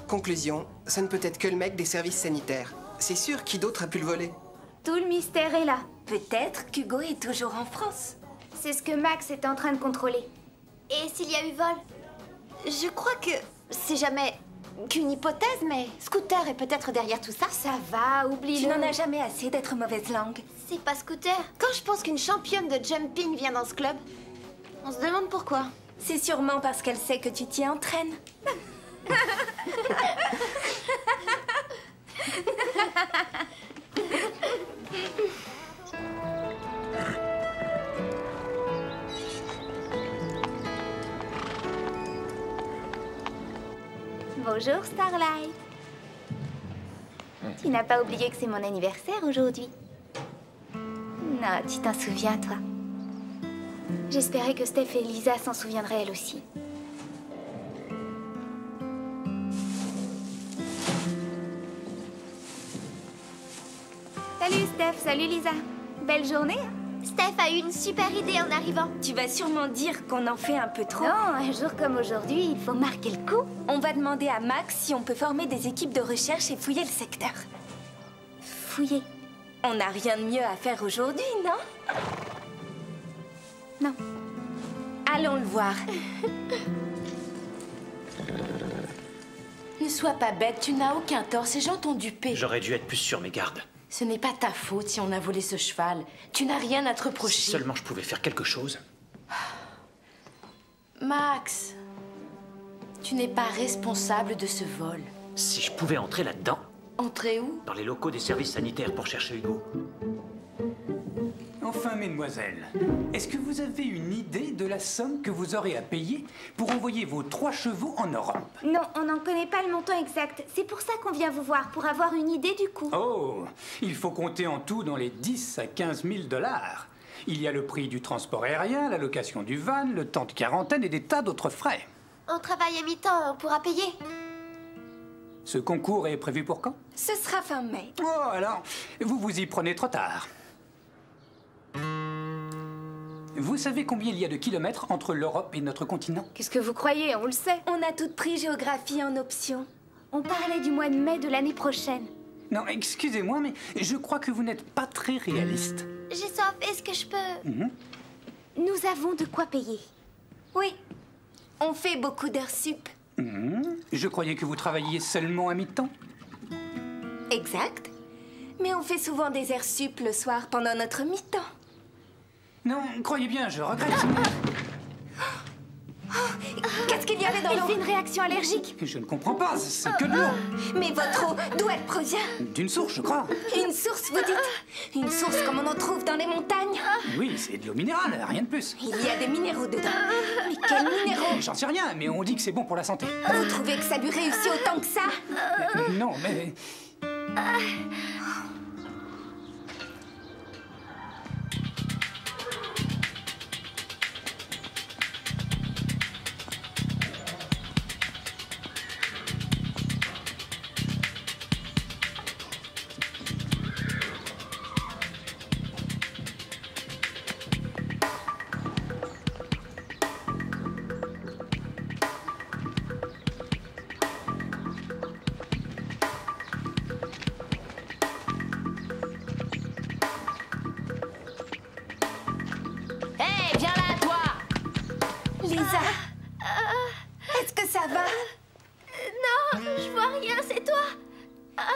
[SPEAKER 13] Conclusion, ça ne peut être que le mec des services sanitaires. C'est sûr, qui d'autre a pu le voler?
[SPEAKER 1] Tout le mystère est là.
[SPEAKER 3] Peut-être qu'Hugo est toujours en France.
[SPEAKER 1] C'est ce que Max est en train de contrôler.
[SPEAKER 8] Et s'il y a eu vol?
[SPEAKER 6] Je crois que c'est jamais qu'une hypothèse, mais Scooter est peut-être derrière tout ça.
[SPEAKER 1] Ça va, oublie-le.
[SPEAKER 3] Tu n'en as jamais assez d'être mauvaise langue.
[SPEAKER 8] C'est pas Scooter.
[SPEAKER 6] Quand je pense qu'une championne de jumping vient dans ce club, on se demande pourquoi.
[SPEAKER 3] C'est sûrement parce qu'elle sait que tu t'y entraînes.
[SPEAKER 1] Bonjour, Starlight. Tu n'as pas oublié que c'est mon anniversaire aujourd'hui? Non, tu t'en souviens, toi. J'espérais que Steph et Lisa s'en souviendraient elles aussi. Salut Steph, salut Lisa. Belle journée, hein?
[SPEAKER 8] Steph a eu une super idée en arrivant.
[SPEAKER 3] Tu vas sûrement dire qu'on en fait un peu trop.
[SPEAKER 1] Non, un jour comme aujourd'hui, il faut marquer le coup.
[SPEAKER 3] On va demander à Max si on peut former des équipes de recherche et fouiller le secteur.
[SPEAKER 1] Fouiller?
[SPEAKER 3] On n'a rien de mieux à faire aujourd'hui, non?
[SPEAKER 1] Non.
[SPEAKER 3] Allons le voir.
[SPEAKER 15] Ne sois pas bête, tu n'as aucun tort, ces gens t'ont dupé.
[SPEAKER 7] J'aurais dû être plus sur mes gardes.
[SPEAKER 15] Ce n'est pas ta faute si on a volé ce cheval. Tu n'as rien à te reprocher.
[SPEAKER 7] Si seulement je pouvais faire quelque chose.
[SPEAKER 15] Max, tu n'es pas responsable de ce vol.
[SPEAKER 7] Si je pouvais entrer là-dedans.
[SPEAKER 15] Entrer où?
[SPEAKER 7] Par les locaux des services sanitaires pour chercher Hugo.
[SPEAKER 17] Enfin, mesdemoiselles, est-ce que vous avez une idée de la somme que vous aurez à payer pour envoyer vos 3 chevaux en Europe?
[SPEAKER 1] Non, on n'en connaît pas le montant exact. C'est pour ça qu'on vient vous voir, pour avoir une idée du coût.
[SPEAKER 17] Oh, il faut compter en tout dans les 10 à 15 000 $. Il y a le prix du transport aérien, la location du van, le temps de quarantaine et des tas d'autres frais.
[SPEAKER 8] On travaille à mi-temps, on pourra payer.
[SPEAKER 17] Ce concours est prévu pour quand?
[SPEAKER 3] Ce sera fin mai.
[SPEAKER 17] Oh, alors, vous vous y prenez trop tard. Vous savez combien il y a de kilomètres entre l'Europe et notre continent?
[SPEAKER 1] Qu'est-ce que vous croyez? On le sait.
[SPEAKER 3] On a toutes pris géographie en option.
[SPEAKER 1] On parlait du mois de mai de l'année prochaine.
[SPEAKER 17] Non, excusez-moi, mais je crois que vous n'êtes pas très réaliste.
[SPEAKER 8] Jessoff, est-ce que je peux...
[SPEAKER 1] Nous avons de quoi payer.
[SPEAKER 3] Oui, on fait beaucoup d'heures sup.
[SPEAKER 17] Je croyais que vous travailliez seulement à mi-temps.
[SPEAKER 3] Exact. Mais on fait souvent des heures sup le soir pendant notre mi-temps.
[SPEAKER 17] Non, croyez bien, je regrette.
[SPEAKER 3] Qu'est-ce qu'il y avait dans l'eau?
[SPEAKER 1] Elle fait une réaction allergique.
[SPEAKER 17] Je ne comprends pas, c'est que de l'eau.
[SPEAKER 3] Mais votre eau, d'où elle provient?
[SPEAKER 17] D'une source, je crois.
[SPEAKER 3] Une source, vous dites? Une source comme on en trouve dans les montagnes?
[SPEAKER 17] Oui, c'est de l'eau minérale, rien de plus.
[SPEAKER 3] Il y a des minéraux dedans. Mais quels minéraux?
[SPEAKER 17] J'en sais rien, mais on dit que c'est bon pour la santé.
[SPEAKER 3] Vous trouvez que ça lui réussit autant que ça?
[SPEAKER 17] Non, mais...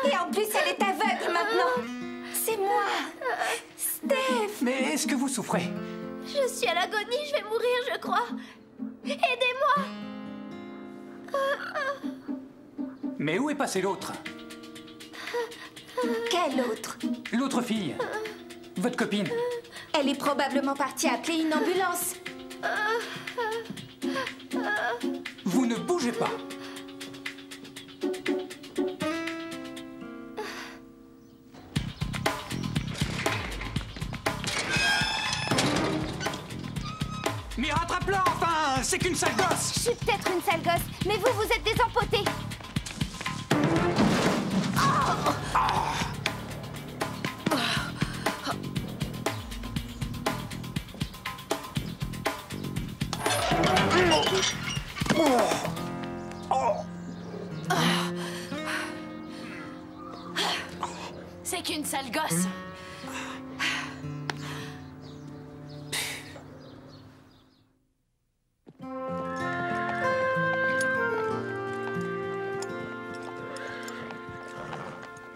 [SPEAKER 6] Et en plus, elle est aveugle maintenant. C'est moi. Steph.
[SPEAKER 17] Mais est-ce que vous souffrez?
[SPEAKER 1] Je suis à l'agonie, je vais mourir, je crois. Aidez-moi.
[SPEAKER 17] Mais où est passé l'autre?
[SPEAKER 6] Quelle autre?
[SPEAKER 17] L'autre fille. Votre copine.
[SPEAKER 6] Elle est probablement partie appeler une ambulance.
[SPEAKER 17] Vous ne bougez pas. Mais rattrape-la, enfin! C'est qu'une sale gosse!
[SPEAKER 1] Je suis peut-être une sale gosse, mais vous, vous êtes des empotés.
[SPEAKER 15] C'est qu'une sale gosse.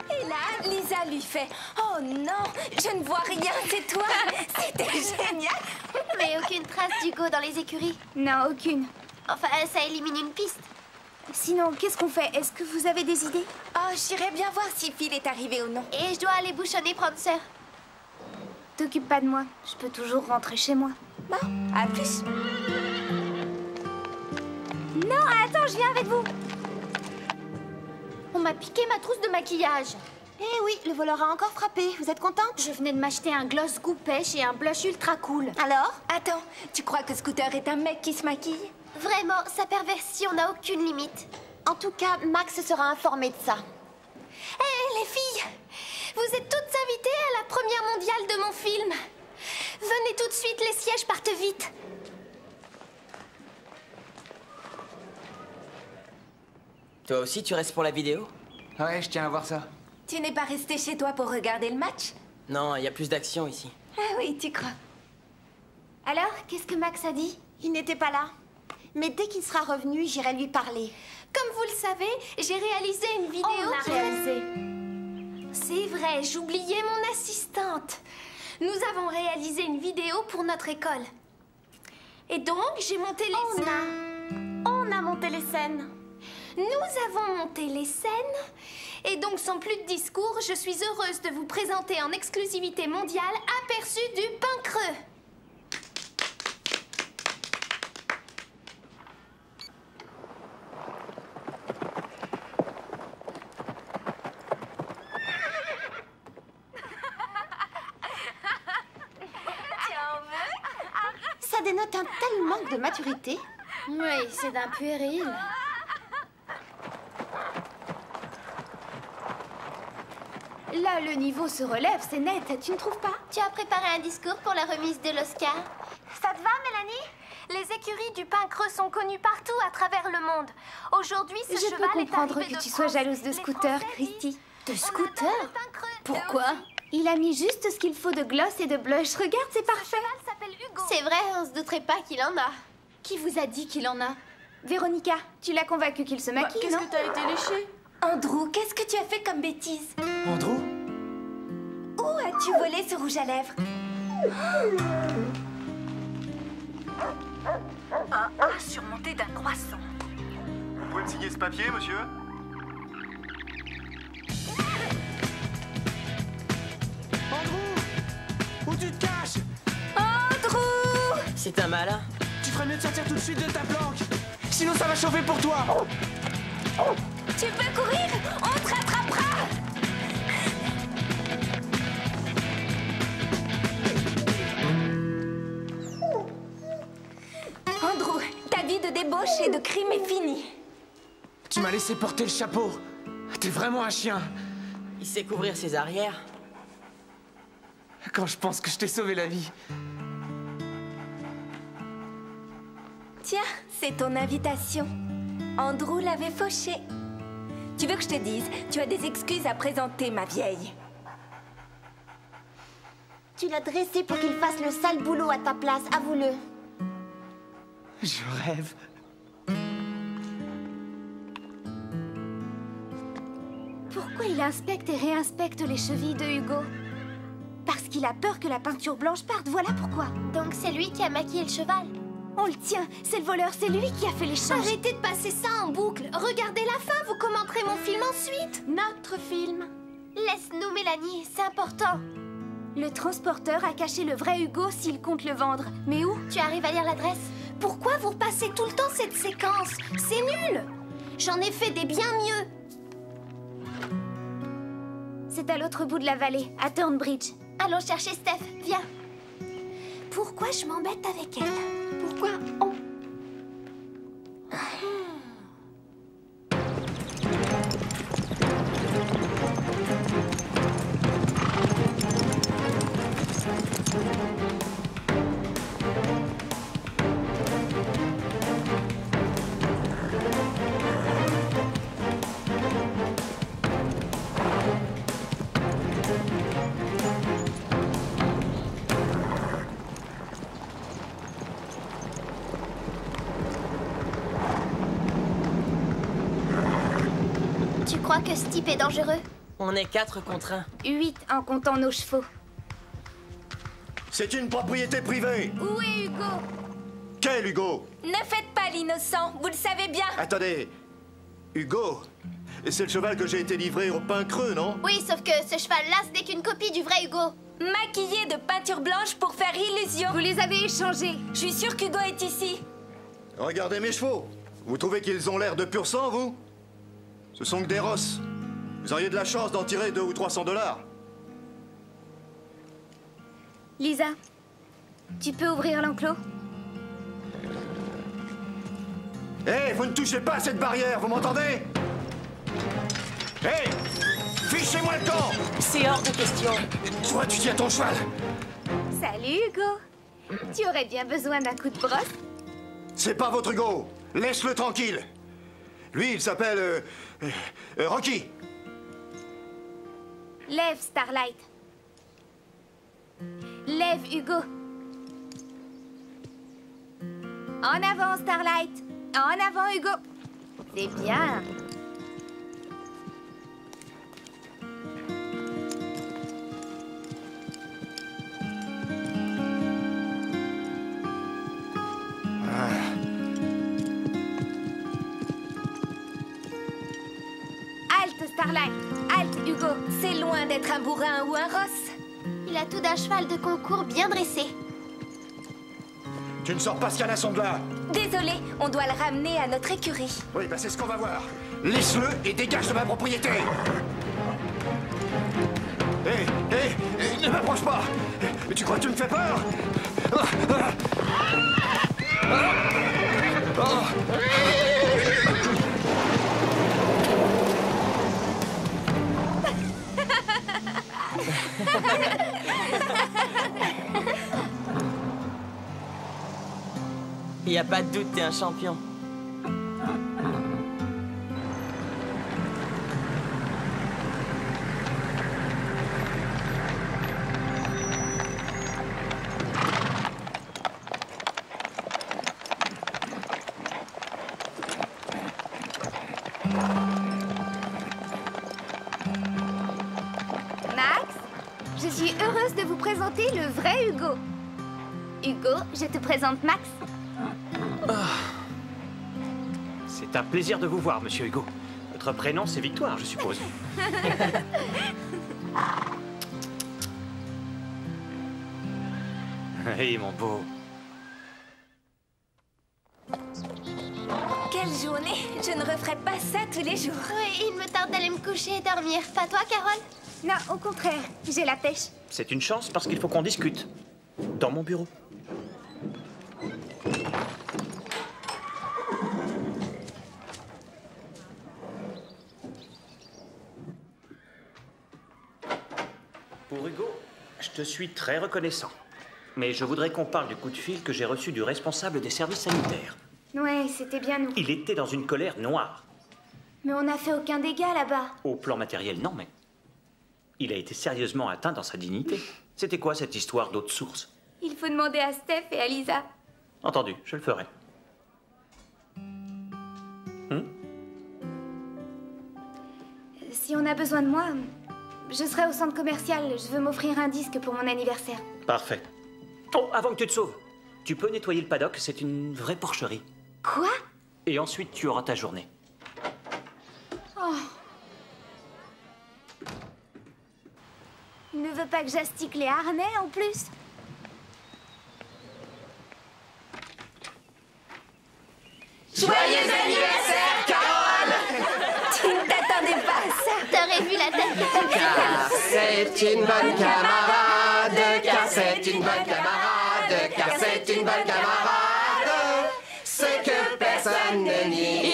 [SPEAKER 6] Et là, Lisa lui fait « Oh non, je ne vois rien, c'est toi. C'était génial. »
[SPEAKER 1] Mais aucune trace d'Hugo dans les écuries. Non, aucune. Enfin, ça élimine une piste. Sinon, qu'est-ce qu'on fait? Est-ce que vous avez des idées?
[SPEAKER 6] Oh, j'irai bien voir si Phil est arrivé ou non.
[SPEAKER 1] Et je dois aller bouchonner Prancer. T'occupe pas de moi. Je peux toujours rentrer chez moi.
[SPEAKER 6] Bon, à plus.
[SPEAKER 1] Non, attends, je viens avec vous. On m'a piqué ma trousse de maquillage.
[SPEAKER 6] Eh oui, le voleur a encore frappé. Vous êtes contente?
[SPEAKER 1] Je venais de m'acheter un gloss goût pêche et un blush ultra cool.
[SPEAKER 6] Alors? Attends, tu crois que Scooter est un mec qui se maquille?
[SPEAKER 1] Vraiment, sa perversion n'a aucune limite.
[SPEAKER 6] En tout cas, Max sera informé de ça.
[SPEAKER 1] Hé, les filles! Vous êtes toutes invitées à la première mondiale de mon film. Venez tout de suite, les sièges partent vite.
[SPEAKER 18] Toi aussi, tu restes pour la vidéo?
[SPEAKER 12] Ouais, je tiens à voir ça.
[SPEAKER 6] Tu n'es pas resté chez toi pour regarder le match?
[SPEAKER 18] Non, il y a plus d'action ici.
[SPEAKER 6] Ah oui, tu crois.
[SPEAKER 1] Alors, qu'est-ce que Max a dit?
[SPEAKER 6] Il n'était pas là. Mais dès qu'il sera revenu, j'irai lui parler.
[SPEAKER 1] Comme vous le savez, j'ai réalisé une vidéo.
[SPEAKER 6] On l'a réalisée.
[SPEAKER 1] C'est vrai, j'oubliais mon assistante. Nous avons réalisé une vidéo pour notre école. Et donc, j'ai monté les scènes.
[SPEAKER 6] On a monté les scènes.
[SPEAKER 1] Nous avons monté les scènes. Et donc, sans plus de discours, je suis heureuse de vous présenter en exclusivité mondiale Aperçu du pain creux.
[SPEAKER 6] Ça dénote un tel manque de maturité.
[SPEAKER 1] Oui, c'est d'un puéril. Là, le niveau se relève, c'est net, tu ne trouves pas? Tu as préparé un discours pour la remise de l'Oscar? Ça te va, Mélanie? Les écuries du pain creux sont connues partout à travers le monde. Aujourd'hui, ce cheval est arrivé de France. Je peux comprendre que tu sois jalouse de Scooter, Christy. De Scooter? Pourquoi? Il a mis juste ce qu'il faut de gloss et de blush. Regarde, c'est parfait. C'est vrai, on se douterait pas qu'il en a. Qui vous a dit qu'il en a? Véronica, tu l'as convaincu qu'il se maquille,
[SPEAKER 4] Qu'est-ce
[SPEAKER 1] non?
[SPEAKER 4] que t'as été léché?
[SPEAKER 6] Andrew, qu'est-ce que tu as fait comme bêtise?
[SPEAKER 12] Andrew?
[SPEAKER 6] Où as-tu volé ce rouge à lèvres?
[SPEAKER 19] Un A surmonté d'un croissant.
[SPEAKER 14] Vous pouvez me signer ce papier, monsieur?
[SPEAKER 12] Andrew! Où tu te caches?
[SPEAKER 6] Andrew!
[SPEAKER 18] C'est un malin.
[SPEAKER 12] Tu ferais mieux de sortir tout de suite de ta planque. Sinon ça va chauffer pour toi.
[SPEAKER 6] Tu peux courir? On te rattrapera! Andrew, ta vie de débauche et de crime est finie.
[SPEAKER 12] Tu m'as laissé porter le chapeau. T'es vraiment un chien.
[SPEAKER 18] Il sait couvrir ses arrières.
[SPEAKER 12] Quand je pense que je t'ai sauvé la vie.
[SPEAKER 6] Tiens, c'est ton invitation. Andrew l'avait fauché. Tu veux que je te dise, tu as des excuses à présenter, ma vieille. Tu l'as dressé pour qu'il fasse le sale boulot à ta place, avoue-le.
[SPEAKER 12] Je rêve.
[SPEAKER 1] Pourquoi il inspecte et réinspecte les chevilles de Hugo? Parce qu'il a peur que la peinture blanche parte, voilà pourquoi.
[SPEAKER 8] Donc c'est lui qui a maquillé le cheval.
[SPEAKER 1] On le tient, c'est le voleur, c'est lui qui a fait l'échange.
[SPEAKER 8] Arrêtez de passer ça en boucle. Regardez la fin, vous commenterez mon film ensuite.
[SPEAKER 1] Notre film.
[SPEAKER 8] Laisse-nous, Mélanie, c'est important.
[SPEAKER 1] Le transporteur a caché le vrai Hugo s'il compte le vendre. Mais où?
[SPEAKER 8] Tu arrives à lire l'adresse? Pourquoi vous repassez tout le temps cette séquence? C'est nul. J'en ai fait des bien mieux.
[SPEAKER 1] C'est à l'autre bout de la vallée, à Thornbridge.
[SPEAKER 8] Allons chercher Steph, viens.
[SPEAKER 1] Pourquoi je m'embête avec elle?
[SPEAKER 4] Pourquoi
[SPEAKER 8] Tu crois que ce type est dangereux?
[SPEAKER 18] On est 4 contre 1.
[SPEAKER 1] 8 en comptant nos chevaux.
[SPEAKER 20] C'est une propriété privée.
[SPEAKER 1] Où est Hugo?
[SPEAKER 20] Quel Hugo?
[SPEAKER 8] Ne faites pas l'innocent, vous le savez bien.
[SPEAKER 20] Attendez. Hugo? C'est le cheval que j'ai été livré au pain creux, non?
[SPEAKER 8] Oui, sauf que ce cheval-là, ce n'est qu'une copie du vrai Hugo. Maquillé de peinture blanche pour faire illusion.
[SPEAKER 1] Vous les avez échangés.
[SPEAKER 8] Je suis sûre qu'Hugo est ici.
[SPEAKER 20] Regardez mes chevaux. Vous trouvez qu'ils ont l'air de pur sang, vous? Ce sont que des rosses. Vous auriez de la chance d'en tirer 200 ou 300 $.
[SPEAKER 1] Lisa, tu peux ouvrir l'enclos?
[SPEAKER 20] Hé, vous ne touchez pas à cette barrière, vous m'entendez? Hé, fichez-moi le camp!
[SPEAKER 18] C'est hors de question.
[SPEAKER 20] Toi, tu dis à ton cheval.
[SPEAKER 1] Salut Hugo. Tu aurais bien besoin d'un coup de brosse?
[SPEAKER 20] C'est pas votre Hugo. Laisse-le tranquille. Lui, il s'appelle... Rocky.
[SPEAKER 1] Lève, Starlight. Lève, Hugo. En avant, Starlight. En avant, Hugo. C'est bien. Halte, Starlight. Halte, Hugo.
[SPEAKER 8] C'est loin d'être un bourrin ou un rosse. Il a tout d'un cheval de concours bien dressé.
[SPEAKER 20] Tu ne sors pas ce canasson de là.
[SPEAKER 8] Désolé, on doit le ramener à notre écurie.
[SPEAKER 20] Oui, bah c'est ce qu'on va voir. Laisse-le et dégage de ma propriété. Hé, ne m'approche pas. Tu crois que tu me fais peur?
[SPEAKER 18] Y a pas de doute, t'es un champion.
[SPEAKER 1] Max, je suis heureuse de vous présenter le vrai Hugo. Hugo, je te présente Max.
[SPEAKER 7] C'est un plaisir de vous voir, monsieur Hugo. Votre prénom, c'est Victoire, je suppose. Hey, mon beau.
[SPEAKER 8] Quelle journée! Je ne referai pas ça tous les jours. Oui, il me tarde d'aller me coucher et dormir. Pas toi, Carole?
[SPEAKER 1] Non, au contraire, j'ai la pêche.
[SPEAKER 7] C'est une chance parce qu'il faut qu'on discute. Dans mon bureau. Pour Hugo, je te suis très reconnaissant. Mais je voudrais qu'on parle du coup de fil que j'ai reçu du responsable des services sanitaires.
[SPEAKER 1] Ouais, c'était bien nous.
[SPEAKER 7] Il était dans une colère noire.
[SPEAKER 1] Mais on n'a fait aucun dégât là-bas.
[SPEAKER 7] Au plan matériel, non, mais... il a été sérieusement atteint dans sa dignité. C'était quoi cette histoire d'eau de source?
[SPEAKER 1] Il faut demander à Steph et à Lisa.
[SPEAKER 7] Entendu, je le ferai.
[SPEAKER 1] Si on a besoin de moi, je serai au centre commercial. Je veux m'offrir un disque pour mon anniversaire.
[SPEAKER 7] Parfait. Oh, avant que tu te sauves, tu peux nettoyer le paddock, c'est une vraie porcherie.
[SPEAKER 1] Quoi?
[SPEAKER 7] Et ensuite, tu auras ta journée.
[SPEAKER 1] Oh. Il ne veut pas que j'astique les harnais en plus?
[SPEAKER 6] Joyeux anniversaire, Carole!
[SPEAKER 1] Tu ne t'attendais pas à ça. T'aurais vu la tête.
[SPEAKER 6] Car c'est une bonne camarade, car c'est une bonne camarade, car c'est une bonne camarade, ce que personne ne nie.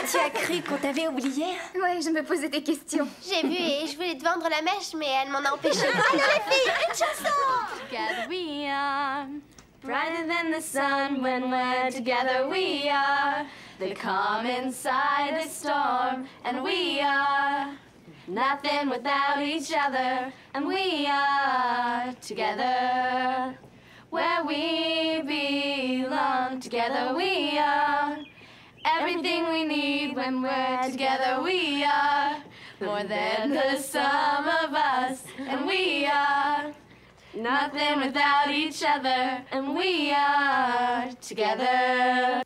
[SPEAKER 1] Tu as cru qu'on t'avait oublié? Ouais, je me posais des questions.
[SPEAKER 8] J'ai vu et je voulais te vendre la mèche, mais elle m'en a empêché.
[SPEAKER 1] Allez les filles, une chanson!
[SPEAKER 10] Together we are brighter than the sun. When we're together we are the calm inside the storm. And we are nothing without each other. And we are together where we belong. Together we are everything we need. When we're together we are more than the sum of us. And we are nothing without each other. And we are together.